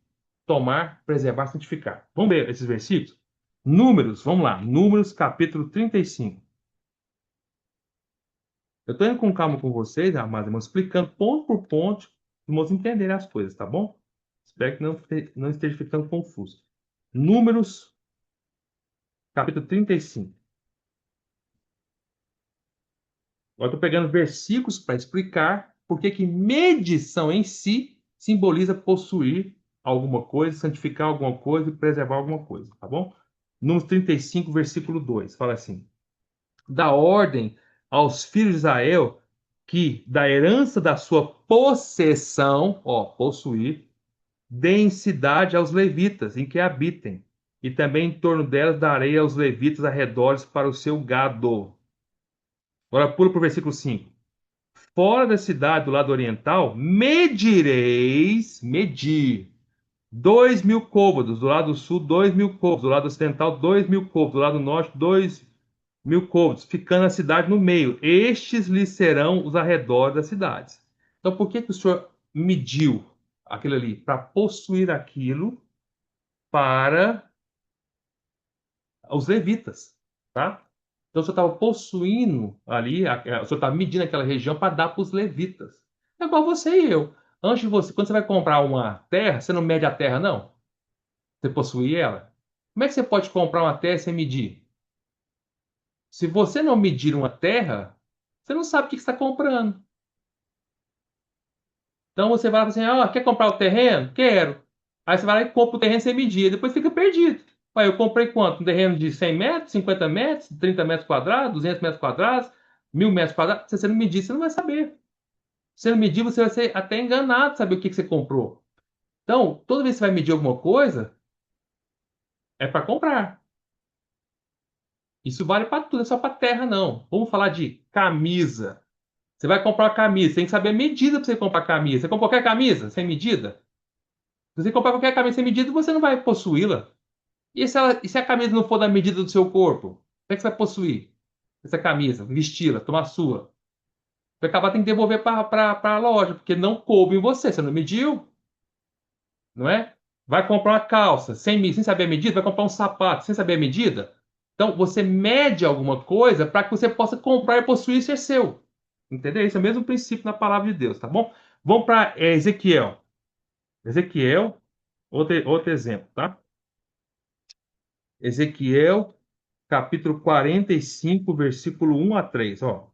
tomar, preservar, santificar. Vamos ver esses versículos? Números, vamos lá. Números, capítulo 35. Eu estou indo com calma com vocês, amados irmãos, explicando ponto por ponto, para os irmãos entenderem as coisas, tá bom? Espero que não esteja ficando confuso. Números, capítulo 35. Agora estou pegando versículos para explicar por que medição em si simboliza possuir alguma coisa, santificar alguma coisa e preservar alguma coisa, tá bom? Números 35, versículo 2, fala assim: dá ordem aos filhos de Israel que da herança da sua possessão, ó, possuir, deem cidade aos levitas em que habitem, e também em torno delas darei aos levitas arredores para o seu gado. Agora pula para o versículo 5. Fora da cidade do lado oriental, medir 2.000 côvados, do lado sul, 2.000 côvados, do lado ocidental, 2.000 côvados, do lado norte, 2.000 côvados, ficando a cidade no meio. Estes lhes serão os arredores das cidades. Então, por que o Senhor mediu aquilo ali? Para possuir aquilo para os levitas, tá? Então, o Senhor estava possuindo ali, o Senhor estava medindo aquela região para dar para os levitas. É igual você e eu. Antes de você, quando você vai comprar uma terra, você não mede a terra, não? Você possui ela? Como é que você pode comprar uma terra sem medir? Se você não medir uma terra, você não sabe o que você está comprando. Então você vai lá e fala assim, quer comprar o terreno? Quero. Aí você vai lá e compra o terreno sem medir, depois fica perdido. Ué, eu comprei quanto? Um terreno de 100 metros, 50 metros, 30 metros quadrados, 200 metros quadrados, 1.000 metros quadrados. Se você não medir, você não vai saber. Se você não medir, você vai ser até enganado de saber o que você comprou. Então, toda vez que você vai medir alguma coisa, é para comprar. Isso vale para tudo, não é só para terra, não. Vamos falar de camisa. Você vai comprar uma camisa, tem que saber a medida para você comprar camisa. Você compra qualquer camisa sem medida? Se você comprar qualquer camisa sem medida, você não vai possuí-la. E se a camisa não for da medida do seu corpo? Como é que você vai possuir essa camisa? Vesti-la, tomar sua? Vai acabar tendo que devolver para a loja, porque não coube em você. Você não mediu, não é? Vai comprar uma calça sem saber a medida, vai comprar um sapato sem saber a medida. Então, você mede alguma coisa para que você possa comprar e possuir e ser seu. Entendeu? Esse é o mesmo princípio na palavra de Deus, tá bom? Vamos para Ezequiel. Ezequiel, outro exemplo, tá? Ezequiel, capítulo 45, versículo 1 a 3, ó.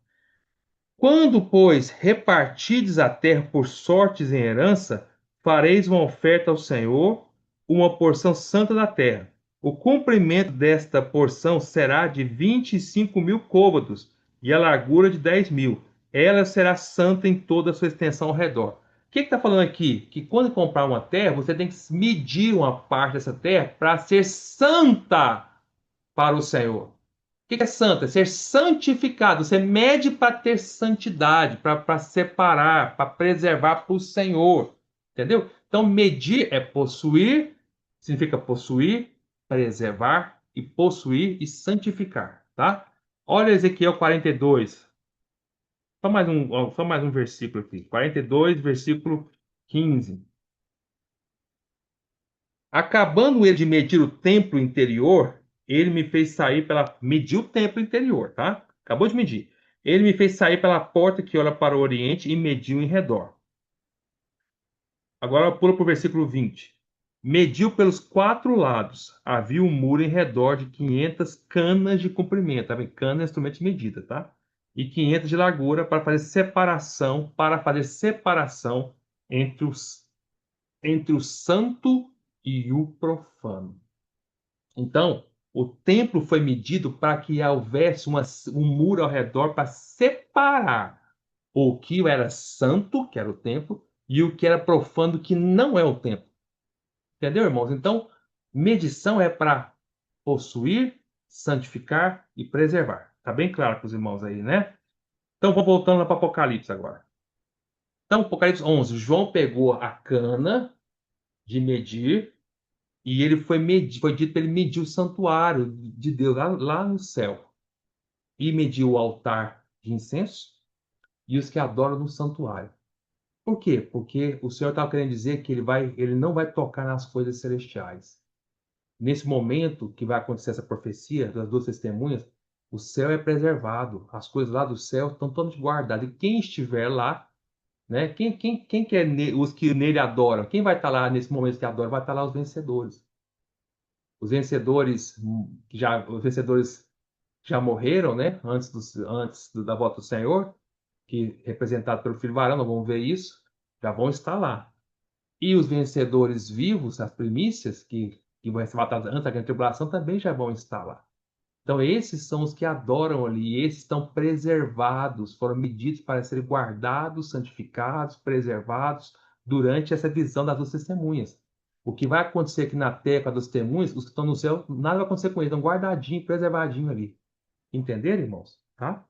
Quando, pois, repartides a terra por sortes em herança, fareis uma oferta ao Senhor, uma porção santa da terra. O comprimento desta porção será de 25.000 côvados e a largura de 10.000. Ela será santa em toda a sua extensão ao redor. O que está falando aqui? Que quando comprar uma terra, você tem que medir uma parte dessa terra para ser santa para o Senhor. O que é santo? É ser santificado. Você mede para ter santidade, para separar, para preservar para o Senhor. Entendeu? Então, medir é possuir, significa possuir, preservar e possuir e santificar. Tá? Olha Ezequiel 42. Só mais um versículo aqui. 42, versículo 15. Acabando ele de medir o templo interior, ele me fez sair pela. Mediu o templo interior, tá? Acabou de medir. Ele me fez sair pela porta que olha para o oriente e mediu em redor. Agora pula para o versículo 20. Mediu pelos 4 lados. Havia um muro em redor de 500 canas de comprimento. Tá vendo? Cana é instrumento de medida, tá? E 500 de largura para fazer separação entre o santo e o profano. Então, O templo foi medido para que houvesse um muro ao redor para separar o que era santo, que era o templo, e o que era profano, que não é o templo. Entendeu, irmãos? Então, medição é para possuir, santificar e preservar. Tá bem claro para os irmãos aí, né? Então, vou voltando para Apocalipse agora. Então, Apocalipse 11, João pegou a cana de medir e ele foi dito para ele medir o santuário de Deus lá no céu. E mediu o altar de incenso e os que adoram no santuário. Por quê? Porque o Senhor estava querendo dizer que ele não vai tocar nas coisas celestiais. Nesse momento que vai acontecer essa profecia das duas testemunhas, o céu é preservado, as coisas lá do céu estão todas guardadas. E quem estiver lá, né? Quem que é os que nele adoram? Quem vai estar lá nesse momento que adora? Vai estar lá os vencedores. Os vencedores os vencedores já morreram, né? Da volta do Senhor, que representado pelo filho varão, nós vamos ver isso, já vão estar lá. E os vencedores vivos, as primícias, que vão ser matados antes da grande tribulação, também já vão estar lá. Então, esses são os que adoram ali, esses estão preservados, foram medidos para serem guardados, santificados, preservados durante essa visão das duas testemunhas. O que vai acontecer aqui na terra com as duas testemunhas, os que estão no céu, nada vai acontecer com eles, estão guardadinhos, preservadinhos ali. Entenderam, irmãos? Tá?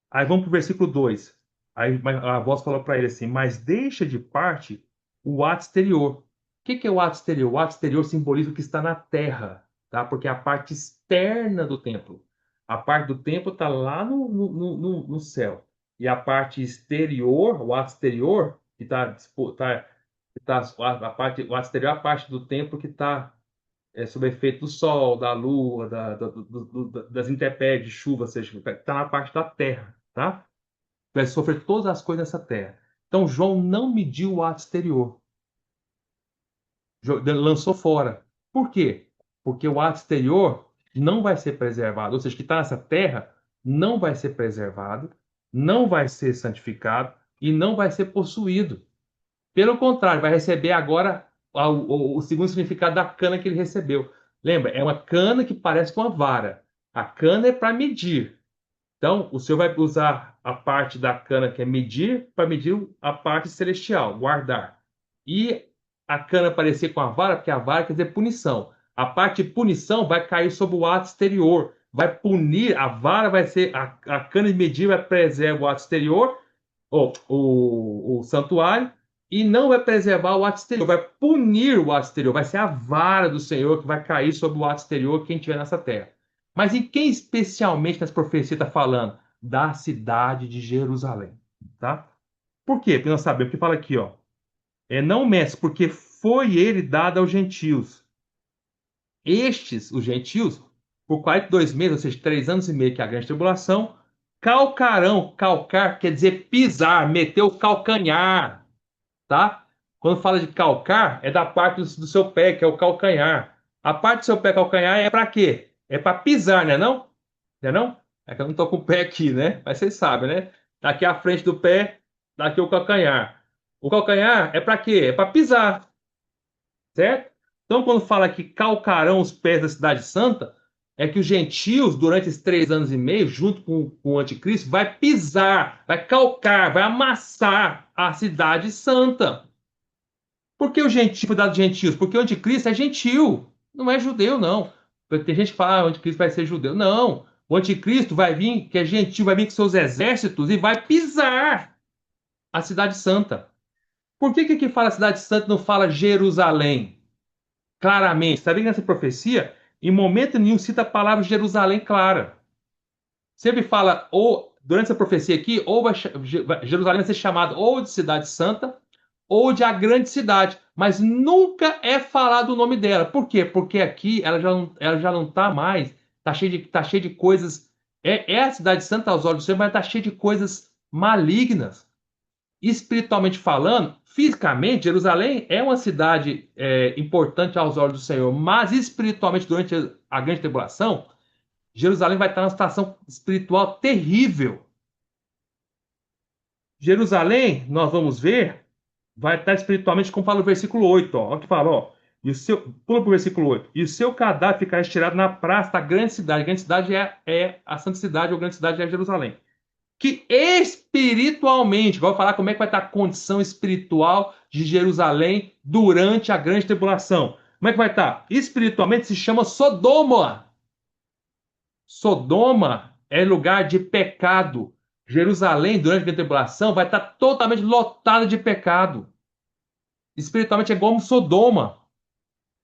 Aí vamos para o versículo 2. Aí a voz falou para ele assim: mas deixa de parte o ato exterior. O que é o ato exterior? O ato exterior simboliza o que está na terra, tá? Porque é a parte externa do templo. A parte do templo está lá no céu. E a parte exterior, o ato exterior, que está. O ato exterior é a parte do templo que está sob efeito do sol, da lua, das intempéries, de chuva, seja, está na parte da terra, tá? Vai sofrer todas as coisas nessa terra. Então João não mediu o ato exterior, lançou fora. Por quê? Porque o ato exterior não vai ser preservado, ou seja, que está nessa terra não vai ser preservado, não vai ser santificado e não vai ser possuído. Pelo contrário, vai receber agora o segundo significado da cana que ele recebeu. Lembra? É uma cana que parece com uma vara. A cana é para medir. Então, o Senhor vai usar a parte da cana que é medir para medir a parte celestial, guardar. E a cana parecer com a vara, porque a vara quer dizer punição. A parte de punição vai cair sobre o ato exterior. Vai punir, a vara vai ser, a cana de medir vai preservar o ato exterior, o santuário, e não vai preservar o ato exterior, vai punir o ato exterior. Vai ser a vara do Senhor que vai cair sobre o ato exterior quem estiver nessa terra. Mas em quem especialmente nas profecias está falando? Da cidade de Jerusalém, tá? Por quê? Porque nós sabemos, porque fala aqui, ó, não mestre, porque foi ele dado aos gentios. Estes, os gentios, por 42 meses, ou seja, 3 anos e meio, que é a grande tribulação, calcarão, calcar quer dizer pisar, meter o calcanhar, tá? Quando fala de calcar, é da parte do seu pé, que é o calcanhar. A parte do seu pé calcanhar é para quê? É para pisar, né não? Né não? É que eu não tô com o pé aqui, né? Mas vocês sabem, né? Daqui à frente do pé, daqui o calcanhar. O calcanhar é para quê? É para pisar, certo? Então, quando fala que calcarão os pés da cidade santa, é que os gentios, durante esses 3 anos e meio, junto com o anticristo, vai pisar, vai calcar, vai amassar a cidade santa. Por que o gentio foi dado de gentios? Porque o anticristo é gentil, não é judeu, não. Tem gente que fala, o anticristo vai ser judeu. Não. O anticristo vai vir, que é gentil, vai vir com seus exércitos e vai pisar a cidade santa. Por que que fala cidade santa e não fala Jerusalém? Claramente. Está vendo nessa profecia? Em momento nenhum cita a palavra Jerusalém clara. Sempre fala, ou durante essa profecia aqui, ou Jerusalém vai ser chamado ou de cidade santa, ou de a grande cidade, mas nunca é falado o nome dela. Por quê? Porque aqui ela já não está mais, tá cheia de coisas. É a cidade santa aos olhos do Senhor, mas está cheia de coisas malignas. Espiritualmente falando, fisicamente, Jerusalém é uma cidade importante aos olhos do Senhor, mas espiritualmente, durante a grande tribulação, Jerusalém vai estar numa situação espiritual terrível. Jerusalém, nós vamos ver, vai estar espiritualmente, como fala o versículo 8, ó, que fala, ó, pula para o versículo 8. E o seu cadáver ficará estirado na praça da grande cidade. A grande cidade é a santa cidade, ou a grande cidade é Jerusalém. Que espiritualmente, vou falar como é que vai estar a condição espiritual de Jerusalém durante a grande tribulação. Como é que vai estar? Espiritualmente se chama Sodoma. Sodoma é lugar de pecado. Jerusalém, durante a grande tribulação, vai estar totalmente lotada de pecado. Espiritualmente é como Sodoma.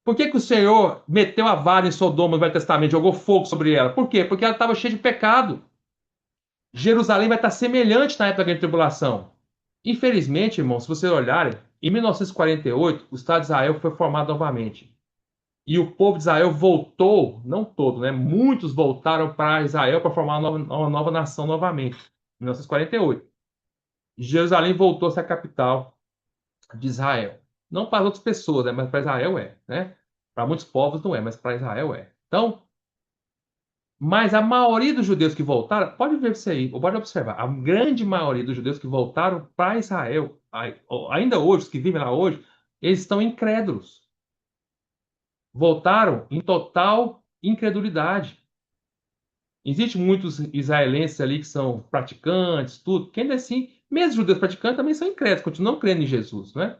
Por que o Senhor meteu a vara em Sodoma no Velho Testamento, jogou fogo sobre ela? Por quê? Porque ela estava cheia de pecado. Jerusalém vai estar semelhante na época da grande tribulação. Infelizmente, irmãos, se vocês olharem, em 1948, o Estado de Israel foi formado novamente. E o povo de Israel voltou, não todo, né? Muitos voltaram para Israel para formar uma nova nação novamente, em 1948. Jerusalém voltou a ser a capital de Israel. Não para outras pessoas, né? Mas para Israel é, né? Para muitos povos não é, mas para Israel é. Então, mas a maioria dos judeus que voltaram, pode ver isso aí, ou pode observar, a grande maioria dos judeus que voltaram para Israel, ainda hoje, os que vivem lá hoje, eles estão incrédulos. Voltaram em total incredulidade. Existem muitos israelenses ali que são praticantes, tudo, que ainda assim, mesmo judeus praticantes também são incrédulos, continuam crendo em Jesus, né?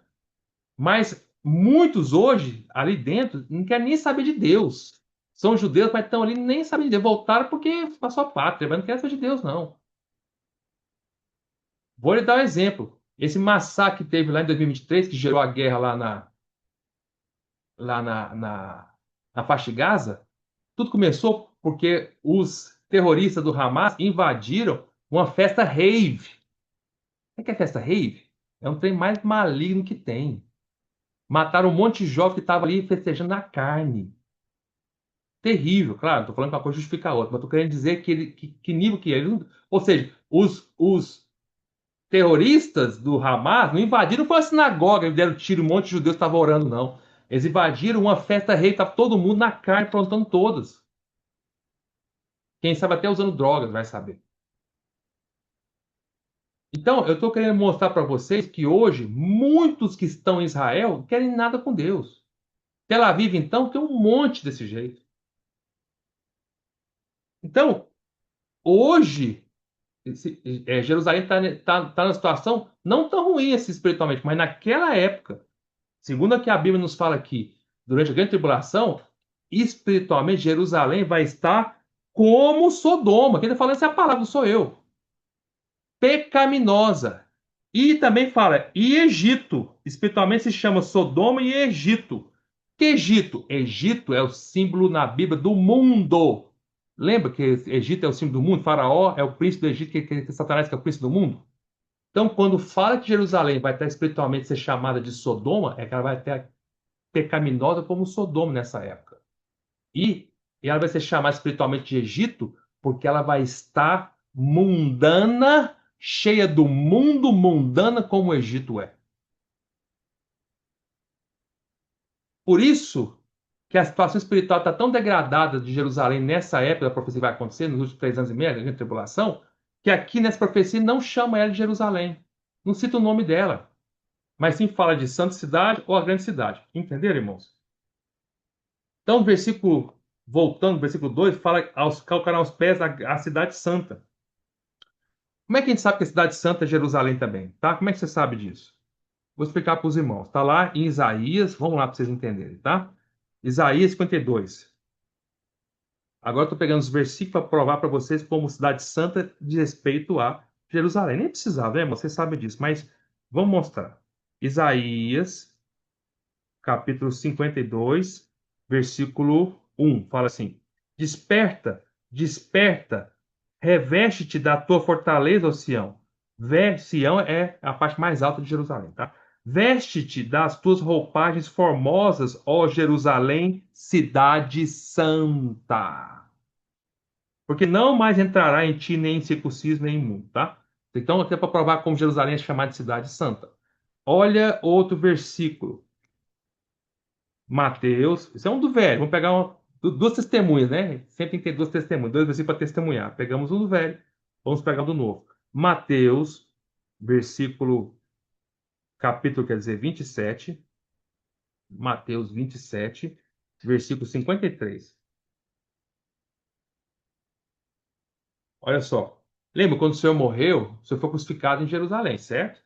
Mas muitos hoje, ali dentro, não querem nem saber de Deus. São judeus, mas estão ali nem sabem de Deus. Voltaram porque a sua pátria, mas não querem saber de Deus, não. Vou lhe dar um exemplo. Esse massacre que teve lá em 2023, que gerou a guerra lá na faixa de Gaza, tudo começou porque os terroristas do Hamas invadiram uma festa rave. O que é festa rave? É um trem mais maligno que tem. Mataram um monte de jovem que estava ali festejando na carne. Terrível, claro, estou falando que uma coisa justifica a outra, mas estou querendo dizer que nível que é. Ou seja, os terroristas do Hamas não invadiram foi a sinagoga e deram tiro, um monte de judeus estavam orando, não. Eles invadiram uma festa rei, estava todo mundo na carne, aprontando todas. Quem sabe até usando drogas, vai saber. Então, eu estou querendo mostrar para vocês que hoje, muitos que estão em Israel não querem nada com Deus. Tel Aviv, então, tem um monte desse jeito. Então, hoje, Jerusalém está numa situação não tão ruim assim, espiritualmente, mas naquela época, segundo o que a Bíblia nos fala aqui, durante a grande tribulação, espiritualmente Jerusalém vai estar como Sodoma. Quem está falando essa palavra não sou eu. Pecaminosa. E também fala, e Egito. Espiritualmente se chama Sodoma e Egito. Que Egito? Egito é o símbolo na Bíblia do mundo. Lembra que Egito é o símbolo do mundo? Faraó é o príncipe do Egito, que Satanás que é o príncipe do mundo? Então, quando fala que Jerusalém vai estar espiritualmente ser chamada de Sodoma, é que ela vai ter pecaminosa como Sodoma nessa época. E ela vai ser chamada espiritualmente de Egito porque ela vai estar mundana, cheia do mundo mundana como o Egito é. Por isso que a situação espiritual está tão degradada de Jerusalém nessa época da profecia que vai acontecer, nos últimos 3 anos e meio, da grande tribulação, que aqui nessa profecia não chama ela de Jerusalém. Não cita o nome dela. Mas sim fala de santa cidade ou a grande cidade. Entenderam, irmãos? Então, voltando, versículo 2, fala calcarão aos pés a cidade santa. Como é que a gente sabe que a cidade santa é Jerusalém também? Tá? Como é que você sabe disso? Vou explicar para os irmãos. Está lá em Isaías, vamos lá para vocês entenderem, tá? Isaías 52. Agora estou pegando os versículos para provar para vocês como cidade santa de respeito a Jerusalém. Nem precisava, né, irmão? Você sabe disso, mas vamos mostrar. Isaías, capítulo 52, versículo 1, fala assim: Desperta, desperta, reveste-te da tua fortaleza, ó Sião. Sião é a parte mais alta de Jerusalém, tá? Veste-te das tuas roupagens formosas, ó Jerusalém, cidade santa. Porque não mais entrará em ti nem circuncismo nem imundo, tá? Então, até para provar como Jerusalém é chamada de cidade santa. Olha outro versículo. Mateus, isso é um do velho. Vamos pegar duas testemunhas, né? Sempre tem que ter duas testemunhas, dois versículos para testemunhar. Pegamos um do velho, vamos pegar um do novo. Mateus, versículo, capítulo, quer dizer, 27. Mateus 27, versículo 53. Olha só. Lembra quando o Senhor morreu? O Senhor foi crucificado em Jerusalém, certo?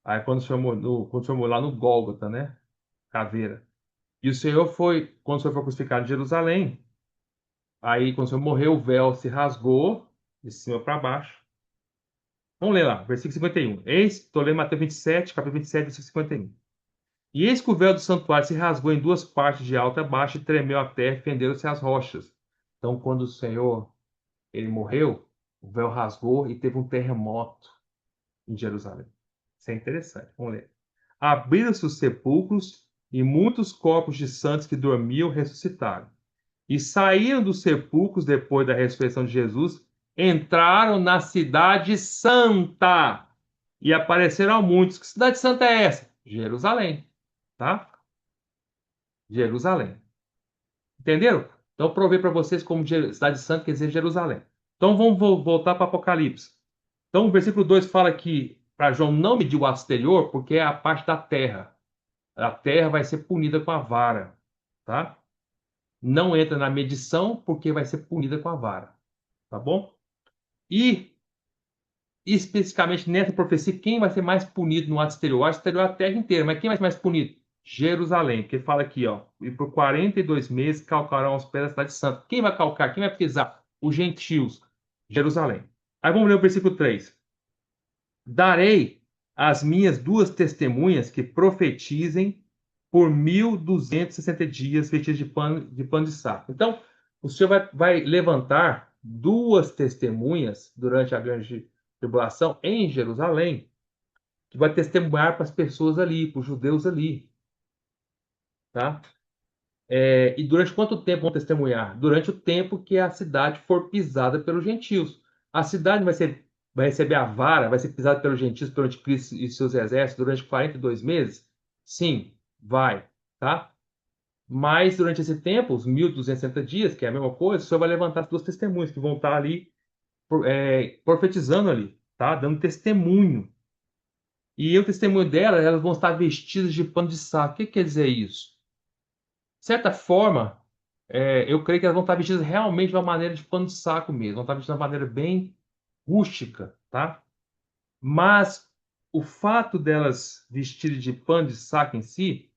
Aí quando o Senhor, quando o Senhor morreu lá no Gólgota, né? Caveira. E o Senhor foi, quando o Senhor foi crucificado em Jerusalém, aí quando o Senhor morreu, o véu se rasgou de cima para baixo. Vamos ler lá, versículo 51. Estou lendo Mateus 27, capítulo 27, versículo 51. E eis que o véu do santuário se rasgou em duas partes, de alto a baixo, e tremeu a terra, e fenderam-se as rochas. Então, quando o Senhor ele morreu, o véu rasgou e teve um terremoto em Jerusalém. Isso é interessante. Vamos ler. Abriram-se os sepulcros e muitos corpos de santos que dormiam ressuscitaram. E saíram dos sepulcros depois da ressurreição de Jesus, entraram na cidade santa e apareceram a muitos. Que cidade santa é essa? Jerusalém, tá? Jerusalém. Entenderam? Então, provei para vocês como cidade santa quer dizer Jerusalém. Então, vamos voltar para Apocalipse. Então, o versículo 2 fala que para João não medir o ato exterior, porque é a parte da terra. A terra vai ser punida com a vara, tá? Não entra na medição, porque vai ser punida com a vara, tá bom? E, especificamente nessa profecia, quem vai ser mais punido no ato exterior? O ato exterior é a terra inteira, mas quem vai ser mais punido? Jerusalém, porque ele fala aqui, ó, e por 42 meses calcarão os pés da cidade santa. Quem vai calcar? Quem vai pisar? Os gentios. Jerusalém. Aí vamos ler o versículo 3. Darei às minhas duas testemunhas que profetizem por 1.260 dias vestidas de pano de saco. Então, o Senhor vai levantar duas testemunhas durante a grande tribulação em Jerusalém, que vai testemunhar para as pessoas ali, para os judeus ali, tá? E durante quanto tempo vão testemunhar? Durante o tempo que a cidade for pisada pelos gentios. A cidade vai receber a vara, vai ser pisada pelos gentios, pelo anticristo e seus exércitos durante 42 meses? Sim, vai, tá? Mas durante esse tempo, os 1.260 dias, que é a mesma coisa, o Senhor vai levantar as duas testemunhas que vão estar ali profetizando ali, tá? Dando testemunho. E o testemunho delas, elas vão estar vestidas de pano de saco. O que quer dizer isso? De certa forma, eu creio que elas vão estar vestidas realmente de uma maneira de pano de saco mesmo, vão estar vestidas de uma maneira bem rústica, tá? Mas o fato delas vestirem de pano de saco em si,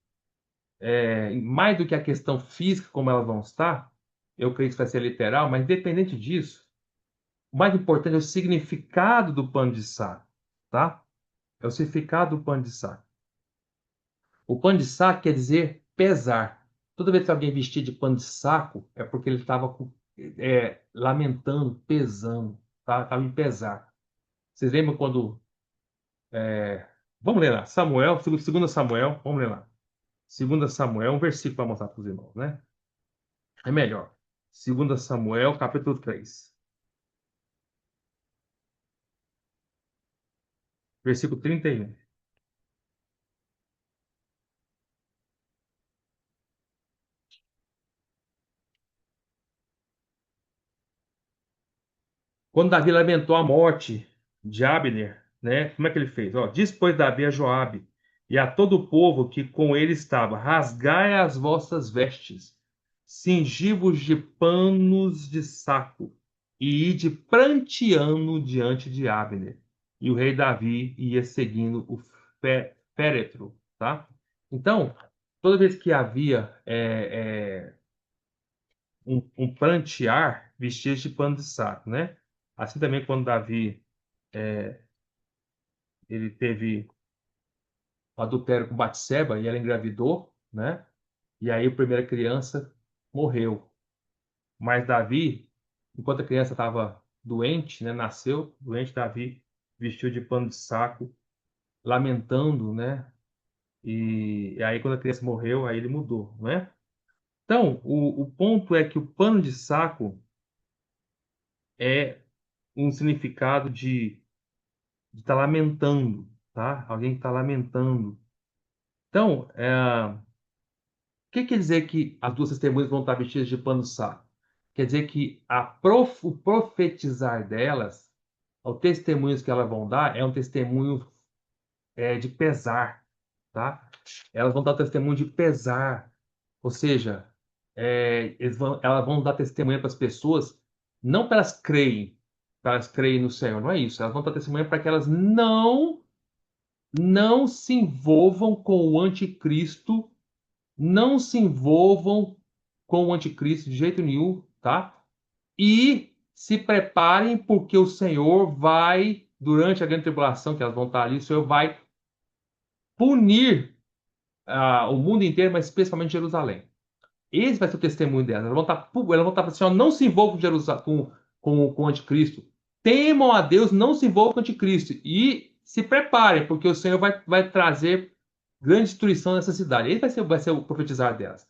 mais do que a questão física, como elas vão estar, eu creio que isso vai ser literal, mas independente disso, o mais importante é o significado do pano de saco, tá? É o significado do pano de saco. O pano de saco quer dizer pesar. Toda vez que alguém vestia de pano de saco, é porque ele estava lamentando, pesando, tá? Estava em pesar. Vocês lembram quando. Vamos ler lá, Samuel, 2 Samuel, vamos ler lá. 2 Samuel, um versículo para mostrar para os irmãos, né? É melhor. 2 Samuel, capítulo 3, versículo 31. Quando Davi lamentou a morte de Abner, né? Como é que ele fez? Ó, diz, pois, Davi a Joabe e a todo o povo que com ele estava: rasgai as vossas vestes, cingi-vos de panos de saco e ide pranteando diante de Abner. E o rei Davi ia seguindo o féretro, tá? Então, toda vez que havia um prantear, vestia de pano de saco, né? Assim também quando Davi ele teve um adultério com Batseba e ela engravidou, né? E aí a primeira criança morreu. Mas Davi, enquanto a criança estava doente, né, nasceu doente, Davi vestiu de pano de saco, lamentando, né? E aí quando a criança morreu, aí ele mudou, né? Então, o ponto é que o pano de saco é um significado de estar lamentando, tá? Alguém que está lamentando. Então, o que quer dizer que as duas testemunhas vão estar vestidas de pano de saco? Quer dizer que o profetizar delas, o testemunho que elas vão dar, é um testemunho de pesar, tá? Elas vão dar testemunho de pesar, ou seja, elas vão dar testemunho para as pessoas, não para elas creem no Senhor, não é isso. Elas vão dar testemunho para que elas não se envolvam com o anticristo, não se envolvam com o anticristo de jeito nenhum, tá? E se preparem, porque o Senhor vai, durante a grande tribulação, que elas vão estar ali, o Senhor vai punir o mundo inteiro, mas especialmente Jerusalém. Esse vai ser o testemunho delas. Elas vão estar assim, ó, não se envolvam com, com o anticristo. Temam a Deus, não se envolvam com o anticristo. E se preparem, porque o Senhor vai trazer grande destruição nessa cidade. Esse vai ser o profetizar delas.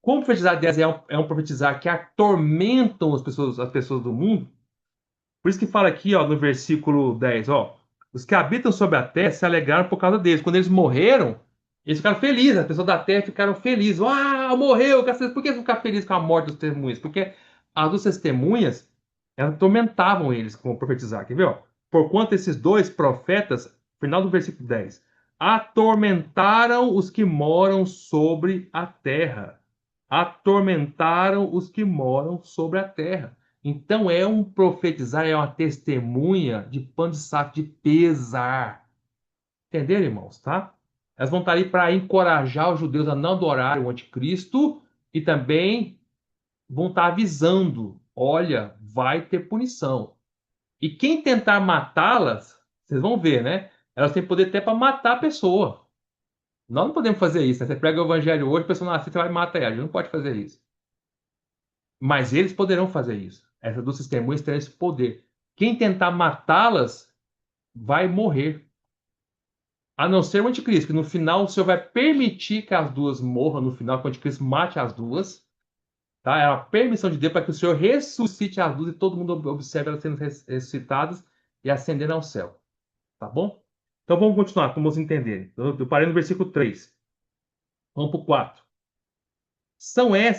Como profetizar delas é um profetizar que atormentam as pessoas do mundo, por isso que fala aqui, ó, no versículo 10, ó, os que habitam sobre a terra se alegraram por causa deles. Quando eles morreram, eles ficaram felizes, as pessoas da terra ficaram felizes. Ah, morreu! Por que eles ficaram felizes com a morte dos testemunhas? Porque as duas testemunhas, elas atormentavam eles com profetizar. Quer ver? Ó? Porquanto esses dois profetas, final do versículo 10, atormentaram os que moram sobre a terra. Atormentaram os que moram sobre a terra. Então é um profetizar, é uma testemunha de pano de saco, de pesar. Entenderam, irmãos? Tá? Elas vão estar ali para encorajar os judeus a não adorarem o anticristo e também vão estar avisando: olha, vai ter punição. E quem tentar matá-las, vocês vão ver, né? Elas têm poder até para matar a pessoa. Nós não podemos fazer isso. Né? Você prega o evangelho hoje, a pessoa não aceita, você vai matar ela. A gente não pode fazer isso. Mas eles poderão fazer isso. Essas duas testemunhas terão esse poder. Quem tentar matá-las vai morrer. A não ser o anticristo, que no final o Senhor vai permitir que as duas morram, no final, que o anticristo mate as duas. Tá? É a permissão de Deus para que o Senhor ressuscite as duas e todo mundo observe elas sendo ressuscitadas e ascendendo ao céu. Tá bom? Então vamos continuar, para vocês entenderem. Eu parei no versículo 3. Vamos para o 4.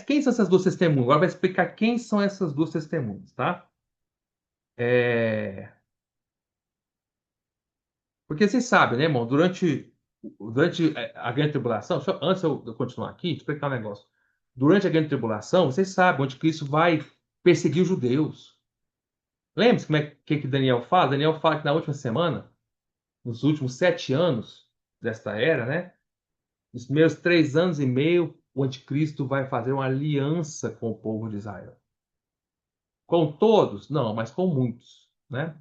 Quem são essas duas testemunhas? Agora vai explicar quem são essas duas testemunhas, tá? É... Porque vocês sabem, né, irmão? Durante a grande tribulação, antes eu continuar aqui, explicar um negócio. Durante a grande tribulação, vocês sabem onde Cristo vai perseguir os judeus. Lembre-se como que Daniel fala? Daniel fala que na última semana, nos últimos 7 anos desta era, né? Nos primeiros 3 anos e meio, o anticristo vai fazer uma aliança com o povo de Israel. Com todos? Não, mas com muitos, né?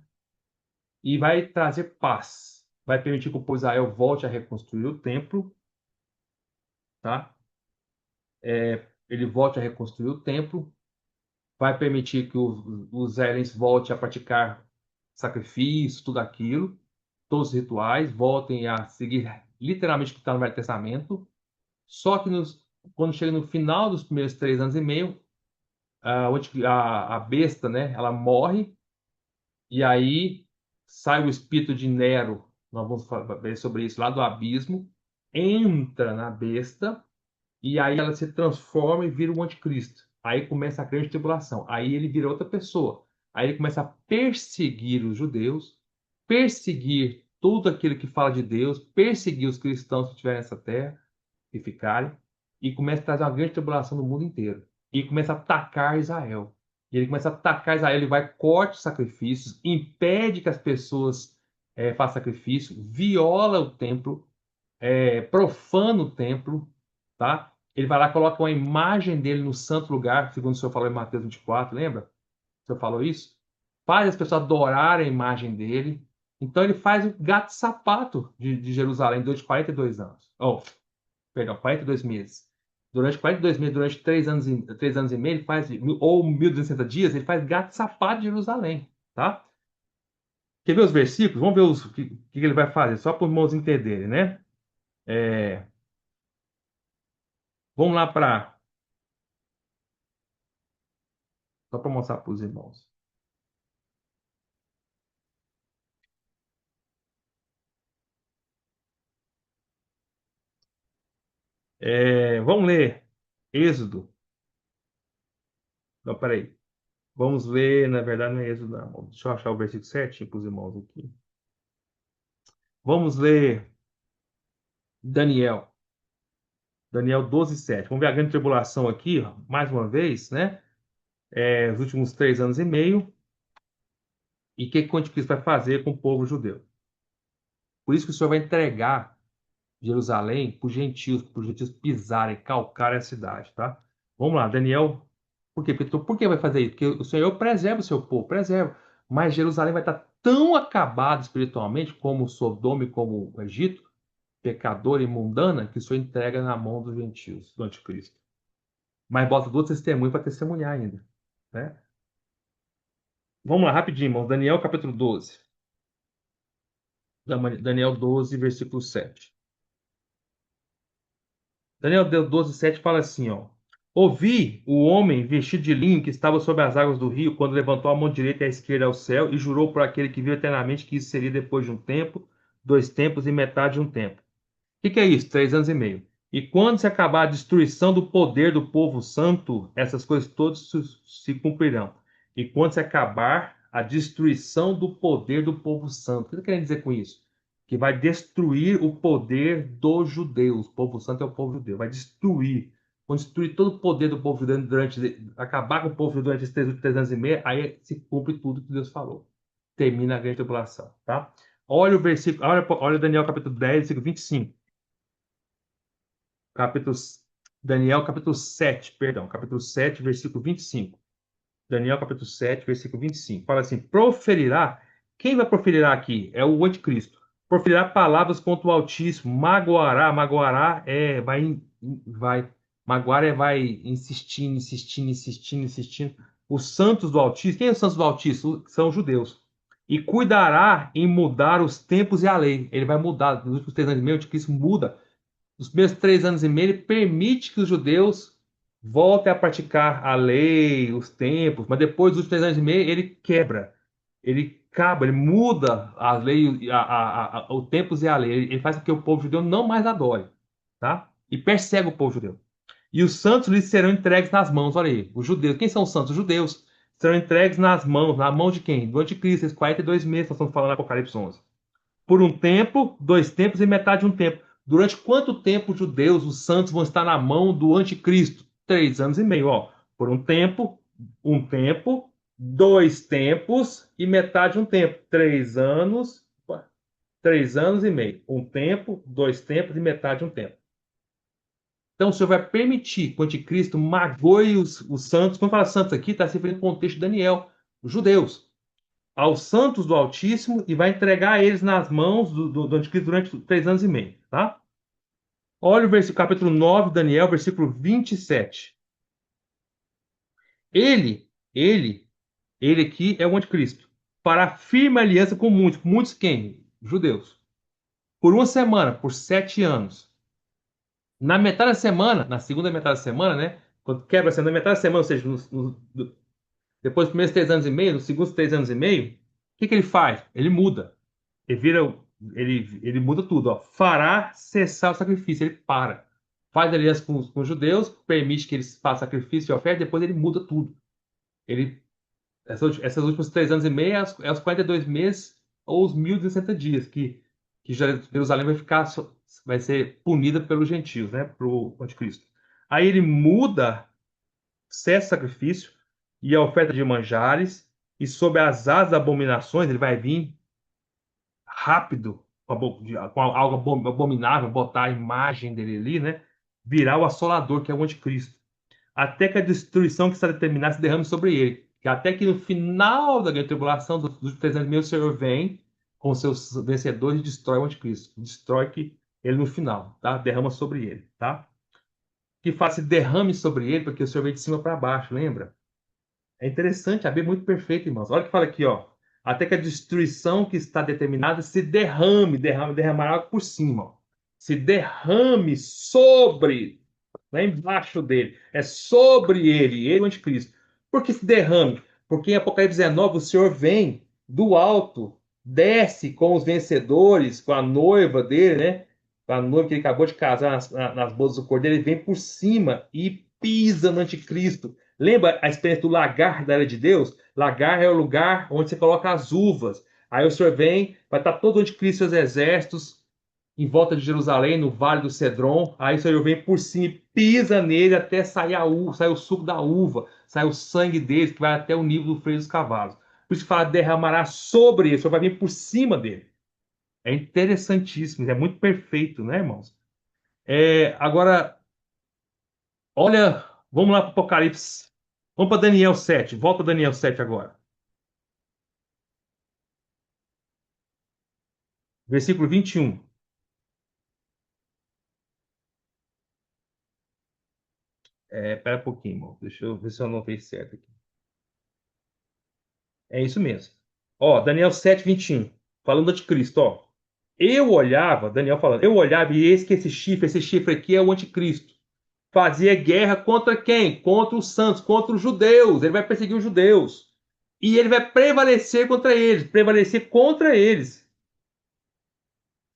E vai trazer paz. Vai permitir que o povo de Israel volte a reconstruir o templo, tá? Ele volte a reconstruir o templo, vai permitir que os israelenses voltem a praticar sacrifícios, tudo aquilo, todos os rituais, voltem a seguir literalmente o que está no Velho Testamento. Só que quando chega no final dos primeiros 3 anos e meio, a besta, né, ela morre, e aí sai o espírito de Nero, nós vamos ver sobre isso lá do abismo, entra na besta, e aí ela se transforma e vira o anticristo. Aí começa a grande tribulação. Aí ele vira outra pessoa. Aí ele começa a perseguir os judeus, perseguir tudo aquilo que fala de Deus, perseguir os cristãos que estiverem nessa terra e ficarem, e começa a trazer uma grande tribulação no mundo inteiro. E começa a atacar Israel. E ele começa a atacar Israel, ele vai corta os sacrifícios, impede que as pessoas façam sacrifício, viola o templo, profana o templo, tá? Ele vai lá, coloca uma imagem dele no santo lugar, segundo o senhor falou em Mateus 24, lembra? O senhor falou isso? Faz as pessoas adorarem a imagem dele. Então ele faz o gato-sapato de Jerusalém durante 42 anos. Oh, perdão, 42 meses. Durante 42 meses, durante 3 anos e meio, ele faz, ou 1.260 dias, ele faz gato-sapato de Jerusalém, tá? Quer ver os versículos? Vamos ver o que ele vai fazer, só para os irmãos entenderem, né? É, vamos lá para. Só para mostrar para os irmãos. Vamos ler Êxodo. Não, peraí. Vamos ler, na verdade, não é Êxodo, não. Deixa eu achar o versículo certinho para os irmãos aqui. Vamos ler Daniel. Daniel 12:7. Vamos ver a grande tribulação aqui, ó, mais uma vez, né? Os últimos 3 anos e meio. E o que o anticristo vai fazer com o povo judeu? Por isso que o Senhor vai entregar Jerusalém para os gentios pisarem, calcarem a cidade, tá? Vamos lá, Daniel. Por quê? Por que vai fazer isso? Porque o Senhor preserva o seu povo, preserva. Mas Jerusalém vai estar tão acabada espiritualmente como Sodoma e como o Egito, pecadora e mundana, que o Senhor entrega na mão dos gentios, do anticristo. Mas bota duas testemunhas para testemunhar ainda, né? Vamos lá, rapidinho, irmãos. Daniel capítulo 12. Daniel 12, versículo 7. Daniel 12:7 fala assim, ó. Ouvi o homem vestido de linho que estava sobre as águas do rio, quando levantou a mão direita e a esquerda ao céu e jurou por aquele que vive eternamente que isso seria depois de um tempo, 2 tempos e metade de um tempo. Que é isso? 3 anos e meio. E quando se acabar a destruição do poder do povo santo, essas coisas todas se cumprirão. E quando se acabar a destruição do poder do povo santo. O que está querendo dizer com isso? Que vai destruir o poder dos judeus. O povo santo é o povo judeu. Vai destruir. Quando destruir todo o poder do povo judeu acabar com o povo judeu durante esses 3 anos e meio, aí se cumpre tudo que Deus falou. Termina a grande tribulação, tá? Olha o versículo, olha Daniel capítulo 10, versículo 25. capítulo, Daniel capítulo 7, perdão, capítulo 7, versículo 25. Daniel capítulo 7, versículo 25. Fala assim: proferirá, quem vai proferirá aqui? É o anticristo. Proferirá palavras contra o Altíssimo, magoará magoar vai insistindo, insistindo, insistindo, insistindo. Os santos do Altíssimo, quem é os santos do Altíssimo? São os judeus. E cuidará em mudar os tempos e a lei. Ele vai mudar, nos últimos 3 anos e meio, o anticristo muda nos primeiros 3 anos e meio, ele permite que os judeus voltem a praticar a lei, os tempos, mas depois dos 3 anos e meio, ele quebra, ele acaba, ele muda as leis, os tempos e a lei. Ele faz com que o povo judeu não mais adore, tá? E persegue o povo judeu. E os santos lhes serão entregues nas mãos. Olha aí, os judeus. Quem são os santos? Os judeus. Serão entregues nas mãos. Na mão de quem? Do anticristo. Esses 42 meses, nós estamos falando em Apocalipse 11. Por um tempo, 2 tempos e metade de um tempo. Durante quanto tempo os judeus, os santos, vão estar na mão do anticristo? 3 anos e meio, ó. Por um tempo, 2 tempos e metade de um tempo. 3 anos, 3 anos e meio. Um tempo, 2 tempos e metade de um tempo. Então o Senhor vai permitir que o anticristo magoe os santos. Quando fala santos aqui, está se referindo ao contexto de Daniel, os judeus, aos santos do Altíssimo, e vai entregar eles nas mãos do anticristo durante 3 anos e meio, tá? Olha o capítulo 9, Daniel, versículo 27. Ele, ele, ele aqui é o anticristo. Fará firme aliança com muitos. Muitos quem? Judeus. Por uma semana, por 7 anos. Na metade da semana, na segunda metade da semana, né? Quando quebra a semana, na metade da semana, ou seja, depois dos primeiros 3 anos e meio, nos segundos 3 anos e meio, o que ele faz? Ele muda. Ele vira, ele muda tudo, ó. Fará cessar o sacrifício, ele para. Faz aliança com os judeus, permite que eles façam sacrifício e oferta, depois ele muda tudo. Ele, essas últimos 3 anos e meio é os 42 meses ou os 1.060 dias que Jerusalém vai ser punida pelos gentios, né? Pro anticristo. Aí ele muda, cessa o sacrifício e a oferta de manjares, e sob as asas das abominações, ele vai vir rápido, com algo abominável, botar a imagem dele ali, né? Virar o assolador, que é o anticristo. Até que a destruição que está determinada se derrame sobre ele. Que até que no final da grande tribulação, dos 300 mil, o Senhor vem com seus vencedores e destrói o anticristo. Destrói ele no final, tá? Derrama sobre ele, tá? Que faça derrame sobre ele, porque o Senhor vem de cima para baixo, lembra? É interessante, a Bíblia é muito perfeita, irmãos. Olha o que fala aqui, ó. Até que a destruição que está determinada se derramará por cima, ó. Se derrame sobre, lá embaixo dele. É sobre ele, o anticristo. Por que se derrame? Porque em Apocalipse 19 o Senhor vem do alto, desce com os vencedores, com a noiva dele, né? Com a noiva que ele acabou de casar nas bodas do Cordeiro, ele vem por cima e pisa no anticristo. Lembra a experiência do lagar da era de Deus? Lagar é o lugar onde você coloca as uvas. Aí o Senhor vem, vai estar todo o anticristo e seus exércitos em volta de Jerusalém, no Vale do Cedron. Aí o Senhor vem por cima e pisa nele até sair a uva, sair o suco da uva, sair o sangue deles, que vai até o nível do freio dos cavalos. Por isso que fala, derramará sobre ele, o Senhor vai vir por cima dele. É interessantíssimo, é muito perfeito, né, irmãos? Agora, olha, vamos lá para o Apocalipse. Vamos para Daniel 7. Volta a Daniel 7 agora. Versículo 21. Pera um pouquinho, irmão. Deixa eu ver se eu anotei certo aqui. É isso mesmo. Ó, Daniel 7, 21. Falando de Cristo, ó. Eu olhava, Daniel falando, eu olhava e eis que esse chifre aqui é o anticristo. Fazia guerra contra quem? Contra os santos, contra os judeus. Ele vai perseguir os judeus. E ele vai prevalecer contra eles.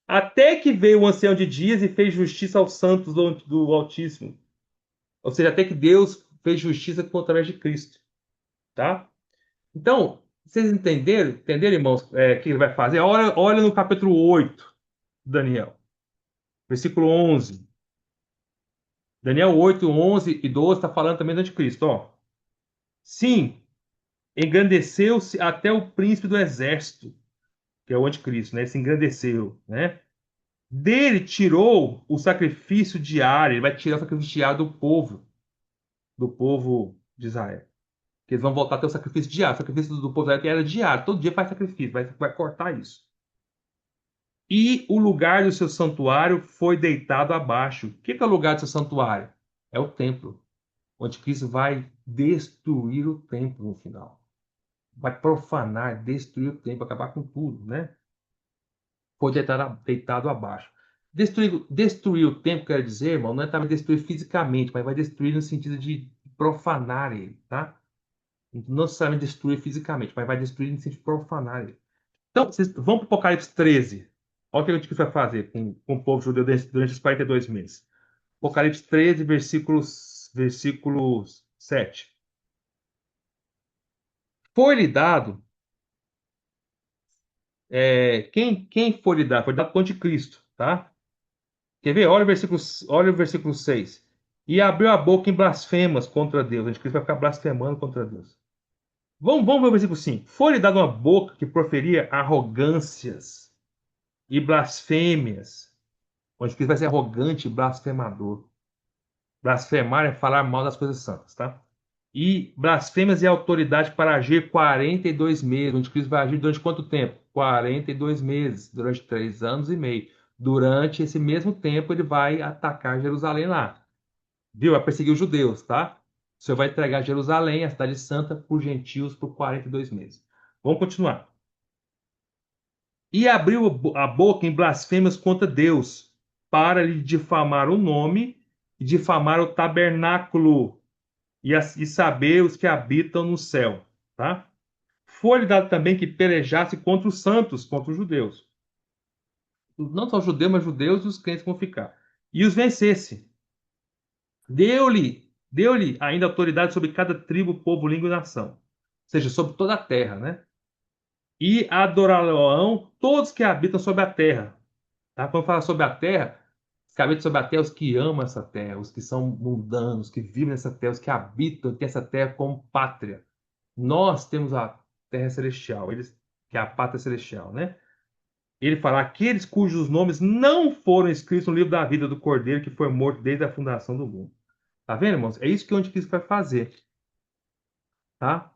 Até que veio o ancião de dias e fez justiça aos santos do Altíssimo. Ou seja, até que Deus fez justiça através de Cristo. Tá? Então, vocês entenderam? Entenderam, irmãos, o que ele vai fazer? Olha no capítulo 8, Daniel, versículo 11. Daniel 8, 11 e 12 está falando também do anticristo. Ó. Sim, engrandeceu-se até o príncipe do exército, que é o anticristo, né? Se engrandeceu, né? Dele tirou o sacrifício diário, ele vai tirar o sacrifício diário do povo de Israel. Que eles vão voltar a ter o sacrifício diário. O sacrifício do povo de Israel que era diário, todo dia faz sacrifício, vai cortar isso. E o lugar do seu santuário foi deitado abaixo. O que é o lugar do seu santuário? É o templo. O anticristo vai destruir o templo no final. Vai profanar, destruir o templo, acabar com tudo, né? Foi deitado abaixo. Destruir o templo, quer dizer, irmão, não é também destruir fisicamente, mas vai destruir no sentido de profanar ele, tá? Não necessariamente destruir fisicamente, mas vai destruir no sentido de profanar ele. Então, vocês vão para o Apocalipse 13. Olha o que a gente vai fazer com o povo judeu durante os 42 meses. Apocalipse 13, versículo 7. Foi-lhe dado, quem foi lhe dado? Foi dado para o anticristo, tá? Quer ver? Olha o versículo 6. E abriu a boca em blasfemas contra Deus. O anticristo vai ficar blasfemando contra Deus. Vamos ver o versículo 5. Foi-lhe dado uma boca que proferia arrogâncias e blasfêmias. O anticristo vai ser arrogante e blasfemador. Blasfemar é falar mal das coisas santas, tá? E blasfêmias e autoridade para agir 42 meses. O anticristo vai agir durante quanto tempo? 42 meses, durante 3 anos e meio. Durante esse mesmo tempo, ele vai atacar Jerusalém lá. Viu? Vai perseguir os judeus, tá? O Senhor vai entregar Jerusalém, a cidade santa, por gentios por 42 meses. Vamos continuar. E abriu a boca em blasfêmias contra Deus, para lhe difamar o nome e difamar o tabernáculo e saber os que habitam no céu, tá? Foi-lhe dado também que pelejasse contra os santos, contra os judeus. Não só os judeus, mas judeus e os crentes vão ficar. E os vencesse. Deu-lhe ainda autoridade sobre cada tribo, povo, língua e nação. Ou seja, sobre toda a terra, né? E adorarão todos que habitam sobre a terra. Tá? Quando fala sobre a terra, os que habitam sobre a terra, os que amam essa terra, os que são mundanos, que vivem nessa terra, os que habitam, têm essa terra como pátria. Nós temos a terra celestial, eles, que é a pátria celestial, né? Ele fala, aqueles cujos nomes não foram escritos no livro da vida do Cordeiro que foi morto desde a fundação do mundo. Tá vendo, irmãos? É isso que o anticristo vai fazer, tá?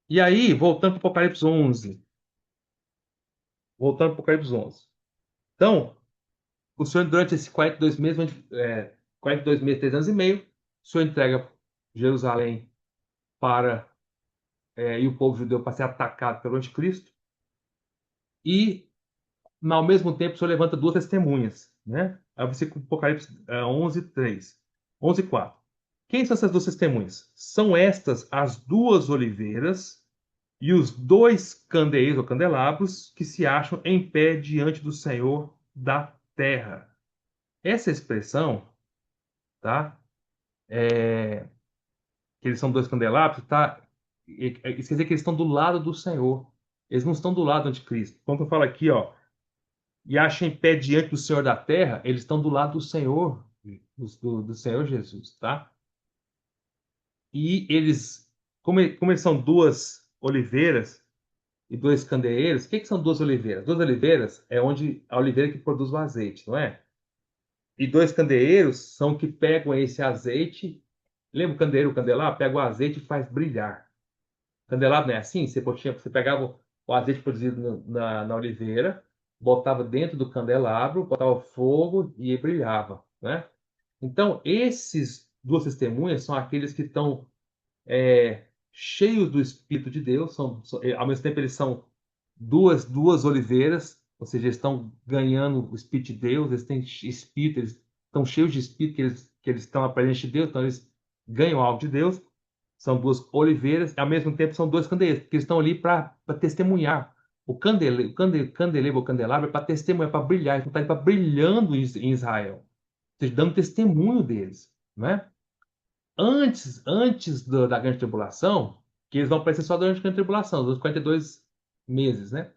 E aí, voltando para o Apocalipse 11. Voltando para o Apocalipse 11. Então, o Senhor, durante esses 42 meses, 42 meses, 3 anos e meio, o Senhor entrega Jerusalém para, e o povo judeu para ser atacado pelo anticristo. E ao mesmo tempo, o Senhor levanta duas testemunhas, né? Aí você com Apocalipse 11, 3. 11, 4. Quem são essas duas testemunhas? São estas as duas oliveiras e os dois candeeiros ou candelabros que se acham em pé diante do Senhor da terra. Essa expressão, tá? Que eles são dois candelabros, tá? Isso quer dizer que eles estão do lado do Senhor. Eles não estão do lado do anticristo. Como eu falo aqui, ó, e acham em pé diante do Senhor da terra, eles estão do lado do Senhor, do Senhor Jesus, tá? E eles, como eles são duas oliveiras e dois candeeiros, o que são duas oliveiras? Duas oliveiras é onde a oliveira que produz o azeite, não é? E dois candeeiros são que pegam esse azeite. Lembra o candeeiro, o candelabro? Pega o azeite e faz brilhar. O candelabro não é assim? Você pegava o azeite produzido na oliveira, botava dentro do candelabro, botava fogo e brilhava, né? Então, esses duas testemunhas são aqueles que estão cheios do Espírito de Deus, ao mesmo tempo eles são duas oliveiras, ou seja, eles estão ganhando o Espírito de Deus, eles têm Espírito, eles estão cheios de Espírito, que eles estão aprendendo de Deus, então eles ganham algo de Deus, são duas oliveiras, e ao mesmo tempo são dois candeeiros, porque eles estão ali para testemunhar. O candelabro ou candelabro é para testemunhar, para brilhar, eles estão para brilhando em Israel, ou seja, dando testemunho deles, né? Antes da grande tribulação, que eles vão aparecer só durante a grande tribulação, dos 42 meses, né?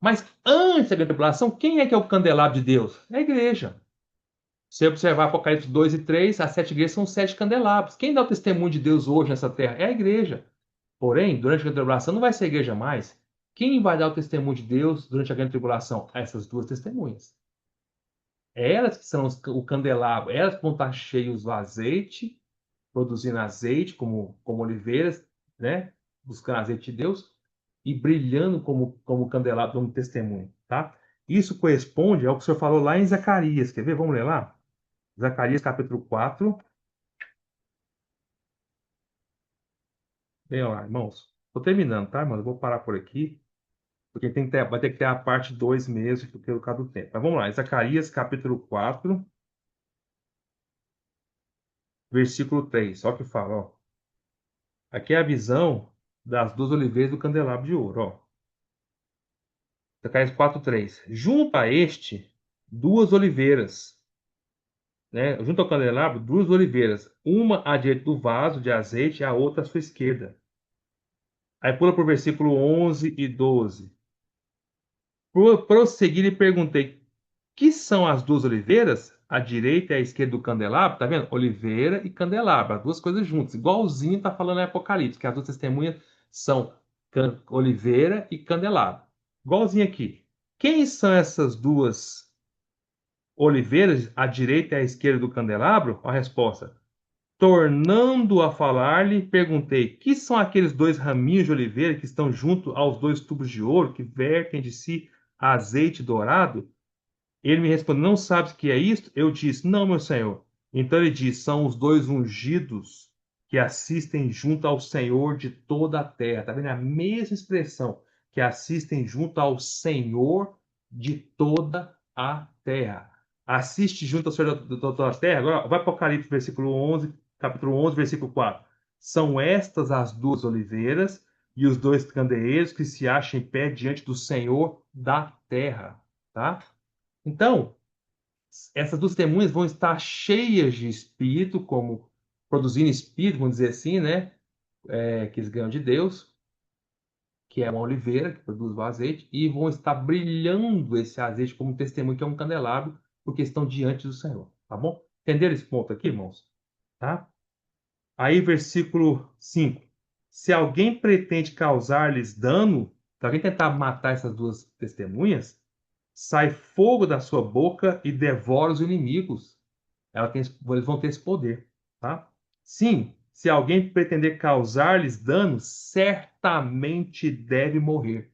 Mas antes da grande tribulação, quem é que é o candelabro de Deus? É a igreja. Se você observar Apocalipse 2 e 3, as sete igrejas são sete candelabros. Quem dá o testemunho de Deus hoje nessa terra é a igreja. Porém, durante a grande tribulação não vai ser a igreja mais. Quem vai dar o testemunho de Deus durante a grande tribulação? Essas duas testemunhas. É elas que são o candelabro, elas que vão estar cheios do azeite, produzindo azeite como oliveiras, né? Buscando azeite de Deus e brilhando como candelabro, como testemunho, tá? Isso corresponde ao que o senhor falou lá em Zacarias. Quer ver? Vamos ler lá? Zacarias capítulo 4. Bem lá, irmãos. Estou terminando, tá, irmãos? Eu vou parar por aqui, porque vai ter que ter a parte 2 mesmo, pelo causa do tempo. Mas vamos lá, Zacarias capítulo 4, versículo 3. Olha o que fala, ó. Aqui é a visão das duas oliveiras do candelabro de ouro, ó. Zacarias 4:3. Junto a este, duas oliveiras, né? Junto ao candelabro, duas oliveiras, uma à direita do vaso de azeite e a outra à sua esquerda. Aí pula para o versículo 11 e 12. Por prosseguir, e perguntei: que são as duas oliveiras? À direita e à esquerda do candelabro, tá vendo? Oliveira e candelabro, as duas coisas juntas, igualzinho tá falando em Apocalipse, que as duas testemunhas são oliveira e candelabro. Igualzinho aqui. Quem são essas duas oliveiras à direita e à esquerda do candelabro? A resposta: tornando a falar-lhe, perguntei: que são aqueles dois raminhos de oliveira que estão junto aos dois tubos de ouro que vertem de si azeite dourado? Ele me respondeu: não sabes o que é isto? Eu disse: não, meu senhor. Então ele disse: são os dois ungidos que assistem junto ao Senhor de toda a terra. Está vendo? A mesma expressão, que assistem junto ao Senhor de toda a terra. Assiste junto ao Senhor de toda a terra. Agora vai para o Apocalipse, versículo 11, capítulo 11, versículo 4. São estas as duas oliveiras e os dois candeeiros que se acham em pé diante do Senhor da terra. Tá? Então, essas duas testemunhas vão estar cheias de espírito, como produzindo espírito, vamos dizer assim, né? Que eles ganham de Deus, que é uma oliveira que produz o azeite, e vão estar brilhando esse azeite como testemunho, que é um candelabro, porque estão diante do Senhor. Tá bom? Entenderam esse ponto aqui, irmãos? Tá? Aí, versículo 5. Se alguém pretende causar-lhes dano, se alguém tentar matar essas duas testemunhas, sai fogo da sua boca e devora os inimigos. Eles vão ter esse poder, tá? Sim, se alguém pretender causar-lhes dano, certamente deve morrer.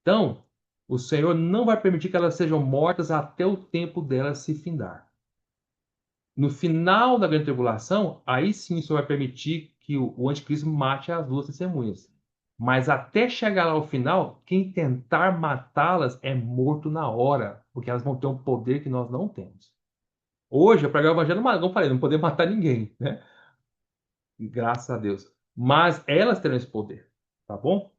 Então, o Senhor não vai permitir que elas sejam mortas até o tempo delas se findar. No final da grande tribulação, aí sim o Senhor vai permitir que o anticristo mate as duas testemunhas. Mas até chegar lá ao final, quem tentar matá-las é morto na hora, porque elas vão ter um poder que nós não temos. Hoje, eu pregar o evangelho, como eu falei, não podemos matar ninguém, né? Graças a Deus. Mas elas terão esse poder, tá bom?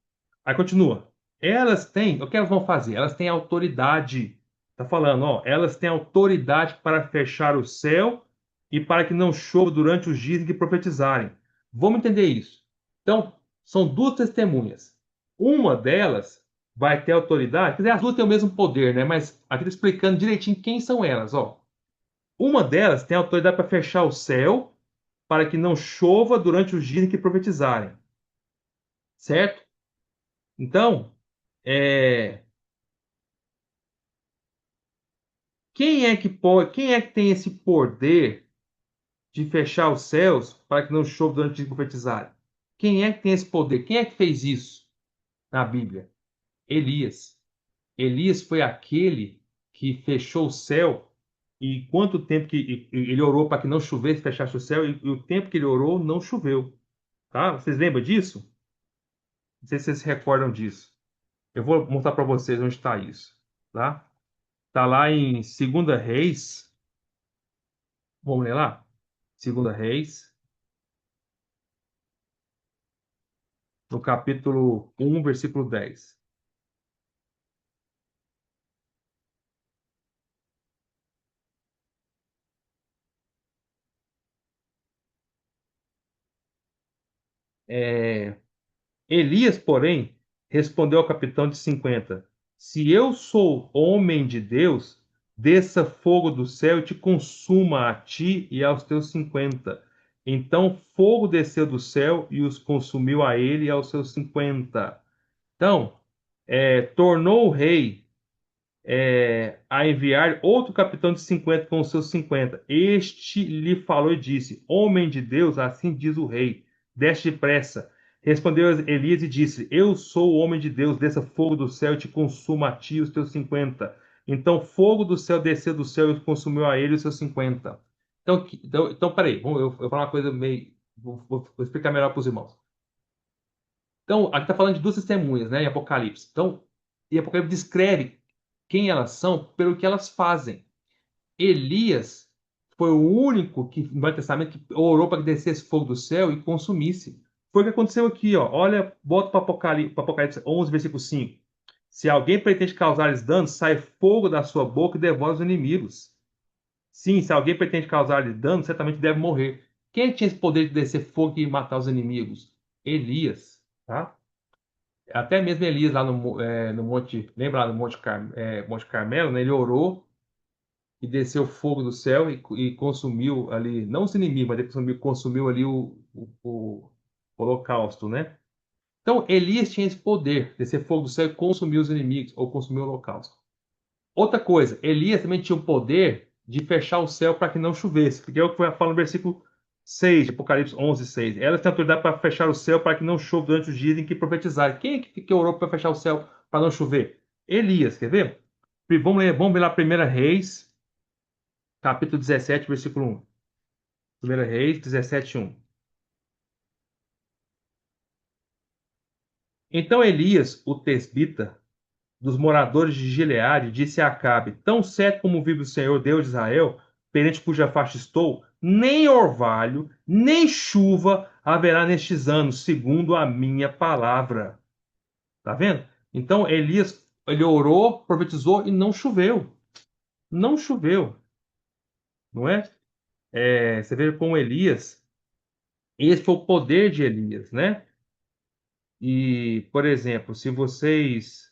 Aí continua. Elas têm, o que elas vão fazer? Elas têm autoridade. Tá falando, ó, elas têm autoridade para fechar o céu e para que não chova durante os dias em que profetizarem. Vamos entender isso. Então, são duas testemunhas. Uma delas vai ter autoridade. Quer dizer, as duas têm o mesmo poder, né? Mas aqui tá explicando direitinho quem são elas, ó. Uma delas tem autoridade para fechar o céu para que não chova durante os dias em que profetizarem, certo? Então, é, quem é que tem esse poder de fechar os céus para que não chova durante os dias que profetizarem? Quem é que tem esse poder? Quem é que fez isso na Bíblia? Elias. Elias foi aquele que fechou o céu e quanto tempo que ele orou para que não chovesse, fechasse o céu e o tempo que ele orou não choveu, tá? Vocês lembram disso? Não sei se vocês se recordam disso. Eu vou mostrar para vocês onde está isso, tá? Tá lá em Segunda Reis. Vamos ler lá? Segunda Reis, no capítulo 1, versículo 10. É, Elias, porém, respondeu ao capitão de 50: Se eu sou homem de Deus, desça fogo do céu e te consuma a ti e aos teus 50. Então fogo desceu do céu e os consumiu a ele e aos seus 50. Então, tornou o rei a enviar outro capitão de 50 com os seus 50. Este lhe falou e disse: Homem de Deus, assim diz o rei, desce depressa. Respondeu Elias e disse: Eu sou o homem de Deus, desça fogo do céu e te consuma a ti e os teus 50. Então fogo do céu desceu do céu e consumiu a ele e os seus 50. Então peraí, eu vou falar uma coisa meio. Vou explicar melhor para os irmãos. Então, aqui está falando de duas testemunhas, né, em Apocalipse. Então, e Apocalipse descreve quem elas são pelo que elas fazem. Elias foi o único que, no Velho Testamento, que orou para que descesse fogo do céu e consumisse. Foi o que aconteceu aqui, ó. Olha, bota para Apocalipse 11, versículo 5. Se alguém pretende causar-lhes dano, sai fogo da sua boca e devora os inimigos. Sim, se alguém pretende causar-lhes dano, certamente deve morrer. Quem tinha esse poder de descer fogo e matar os inimigos? Elias, tá? Até mesmo Elias lá no Monte, lembra lá no Monte Carmelo, né? Ele orou e desceu fogo do céu e consumiu ali, não os inimigos, mas ele consumiu ali o holocausto, né? Então Elias tinha esse poder, descer fogo do céu e consumir os inimigos, ou consumir o holocausto. Outra coisa, Elias também tinha o poder de fechar o céu para que não chovesse, porque é o que fala no versículo 6 de Apocalipse 11, 6. Elas têm autoridade para fechar o céu para que não chova durante os dias em que profetizarem. Quem é que orou para fechar o céu para não chover? Elias, quer ver? Vamos ver lá 1 Reis, capítulo 17, versículo 1. 1 Reis 17, 1. Então Elias, o tesbita, dos moradores de Gileade, disse a Acabe: Tão certo como vive o Senhor Deus de Israel, perante cuja faixa estou, nem orvalho, nem chuva haverá nestes anos, segundo a minha palavra. Tá vendo? Então Elias, ele orou, profetizou e não choveu. Não choveu, não é? Você vê com Elias, esse foi o poder de Elias, né? E, por exemplo, se vocês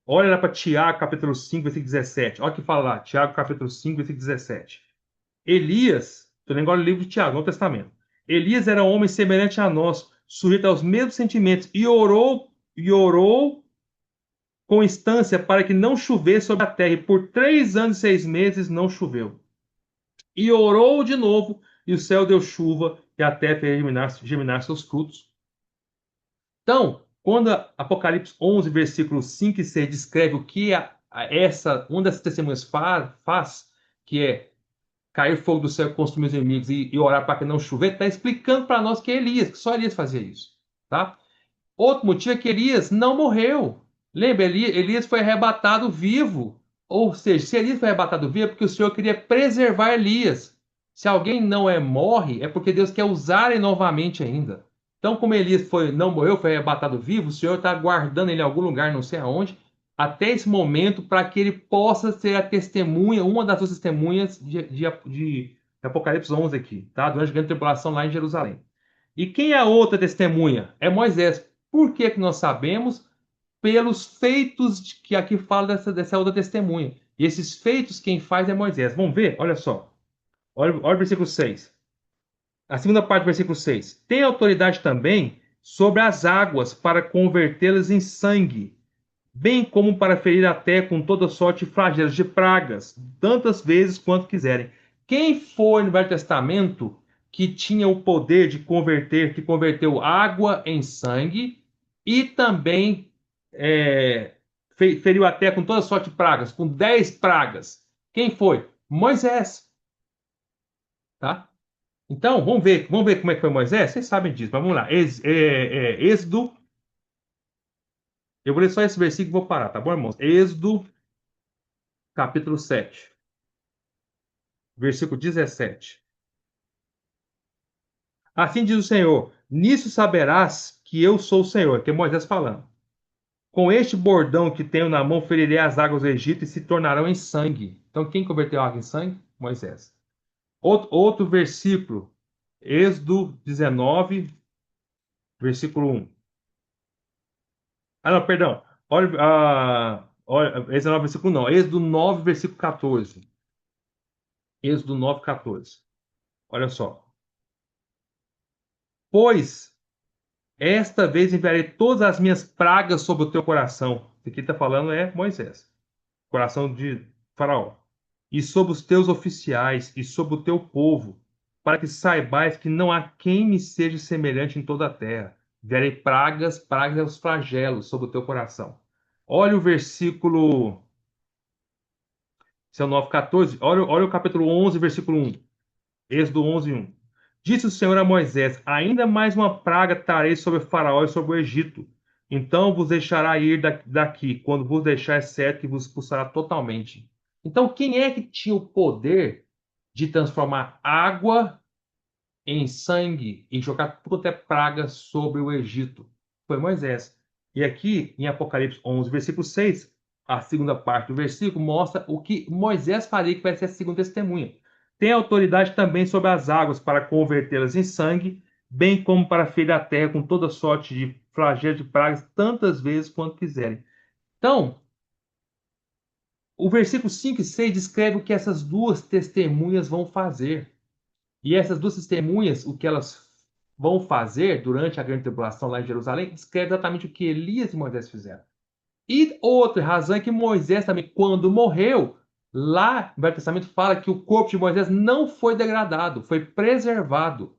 olha lá para Tiago, capítulo 5, versículo 17. Olha o que fala lá, Tiago, capítulo 5, versículo 17. Elias, estou lendo agora o livro de Tiago, no Testamento. Elias era um homem semelhante a nós, sujeito aos mesmos sentimentos, e orou com instância para que não chovesse sobre a terra. E por 3 anos e 6 meses não choveu. E orou de novo, e o céu deu chuva, e a terra fez germinar seus frutos. Então, quando Apocalipse 11, versículos 5 e 6 descreve o que uma dessas testemunhas faz, que é cair fogo do céu, consumir os inimigos e orar para que não chover, está explicando para nós que é Elias, que só Elias fazia isso. Tá? Outro motivo é que Elias não morreu. Lembra, Elias foi arrebatado vivo. Ou seja, se Elias foi arrebatado vivo, é porque o Senhor queria preservar Elias. Se alguém morre, é porque Deus quer usar ele novamente ainda. Então, como Elias não morreu, foi arrebatado vivo, o Senhor está guardando ele em algum lugar, não sei aonde, até esse momento, para que ele possa ser a testemunha, uma das duas testemunhas de Apocalipse 11 aqui, tá? Durante a grande tribulação lá em Jerusalém. E quem é a outra testemunha? É Moisés. Por que que nós sabemos? pelos feitos que aqui fala dessa outra testemunha. E esses feitos quem faz é Moisés. Vamos ver? Olha só. Olha o versículo 6. A segunda parte do versículo 6. Tem autoridade também sobre as águas para convertê-las em sangue, bem como para ferir a terra com toda sorte de flagelos de pragas, tantas vezes quanto quiserem. Quem foi no Velho Testamento que tinha o poder de converter, que converteu água em sangue e também feriu a terra com toda sorte de pragas, com 10 pragas? Quem foi? Moisés, tá? Então, vamos ver como é que foi Moisés? Vocês sabem disso, mas vamos lá. Êxodo, eu vou ler só esse versículo e vou parar, tá bom, irmãos? Êxodo, capítulo 7, versículo 17. Assim diz o Senhor: nisso saberás que eu sou o Senhor, que é Moisés falando. Com este bordão que tenho na mão, ferirei as águas do Egito e se tornarão em sangue. Então, quem converteu a água em sangue? Moisés. Outro versículo, Êxodo 19, versículo 1. Ah, não, perdão. Olha, 19, versículo não. Êxodo 9, versículo 14. Êxodo 9, 14. Olha só. Pois esta vez enviarei todas as minhas pragas sobre o teu coração. Aqui está falando é Moisés, coração de Faraó. E sobre os teus oficiais e sobre o teu povo, para que saibais que não há quem me seja semelhante em toda a terra. Enviarei pragas, pragas é os flagelos sobre o teu coração. Olha o versículo, esse é o 9:14. Olha o capítulo 11, versículo 1. Êxodo 11, 1. Disse o Senhor a Moisés: ainda mais uma praga trarei sobre o Faraó e sobre o Egito. Então vos deixará ir daqui. Quando vos deixar, é certo que vos expulsará totalmente. Então, quem é que tinha o poder de transformar água em sangue e jogar toda praga sobre o Egito? Foi Moisés. E aqui, em Apocalipse 11, versículo 6, a segunda parte do versículo mostra o que Moisés faria, que vai ser a segunda testemunha. Tem autoridade também sobre as águas para convertê-las em sangue, bem como para ferir a terra com toda sorte de flagelos de pragas, tantas vezes quanto quiserem. Então, o versículo 5 e 6 descreve o que essas duas testemunhas vão fazer. E essas duas testemunhas, o que elas vão fazer durante a grande tribulação lá em Jerusalém, descreve exatamente o que Elias e Moisés fizeram. E outra razão é que Moisés também, quando morreu, lá no Velho Testamento fala que o corpo de Moisés não foi degradado, foi preservado.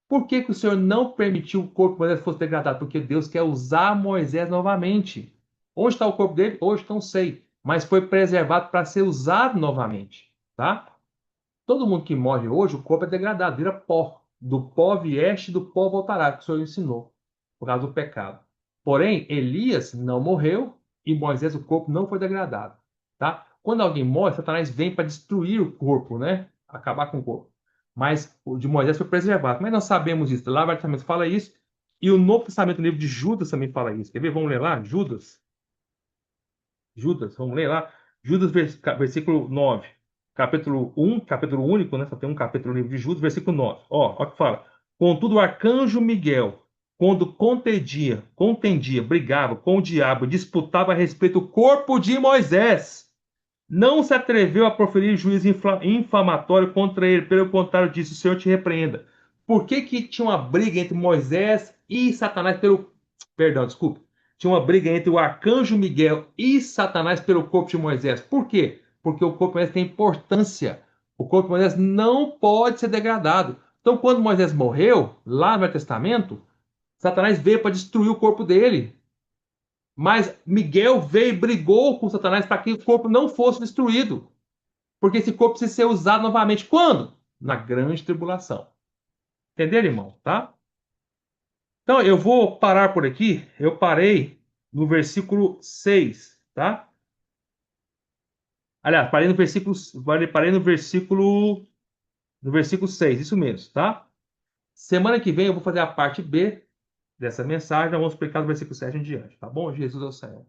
Por que o Senhor não permitiu que o corpo de Moisés fosse degradado? Porque Deus quer usar Moisés novamente. Onde está o corpo dele? Hoje não sei. Mas foi preservado para ser usado novamente. Tá? Todo mundo que morre hoje, o corpo é degradado, vira pó. Do pó vieste, do pó voltará, que o Senhor ensinou, por causa do pecado. Porém, Elias não morreu e Moisés, o corpo não foi degradado. Tá? Quando alguém morre, Satanás vem para destruir o corpo, né? Acabar com o corpo. Mas o de Moisés foi preservado. Mas nós sabemos isso. Lá o Velho Testamento fala isso. E o Novo Testamento, o livro de Judas, também fala isso. Quer ver? Vamos ler lá? Judas. Judas, vamos ler lá. Judas, versículo 9. Capítulo 1, capítulo único, né? Só tem um capítulo no livro de Judas, versículo 9. Ó o que fala. Contudo, o arcanjo Miguel, quando contendia, brigava com o diabo, disputava a respeito do corpo de Moisés, não se atreveu a proferir juízo infamatório contra ele. Pelo contrário disso, o Senhor te repreenda. Por que que tinha uma briga entre Moisés e Satanás pelo... Perdão, desculpa. Tinha uma briga entre o arcanjo Miguel e Satanás pelo corpo de Moisés. Por quê? Porque o corpo de Moisés tem importância. O corpo de Moisés não pode ser degradado. Então, quando Moisés morreu, lá no Velho Testamento, Satanás veio para destruir o corpo dele. Mas Miguel veio e brigou com Satanás para que o corpo não fosse destruído. Porque esse corpo precisa ser usado novamente. Quando? Na grande tribulação. Entenderam, irmão? Tá? Então, eu vou parar por aqui. Eu parei no versículo 6, tá? Aliás, parei no versículo 6, isso mesmo, tá? Semana que vem eu vou fazer a parte B dessa mensagem. Nós vamos explicar do versículo 7 em diante, tá bom? Jesus é o Senhor.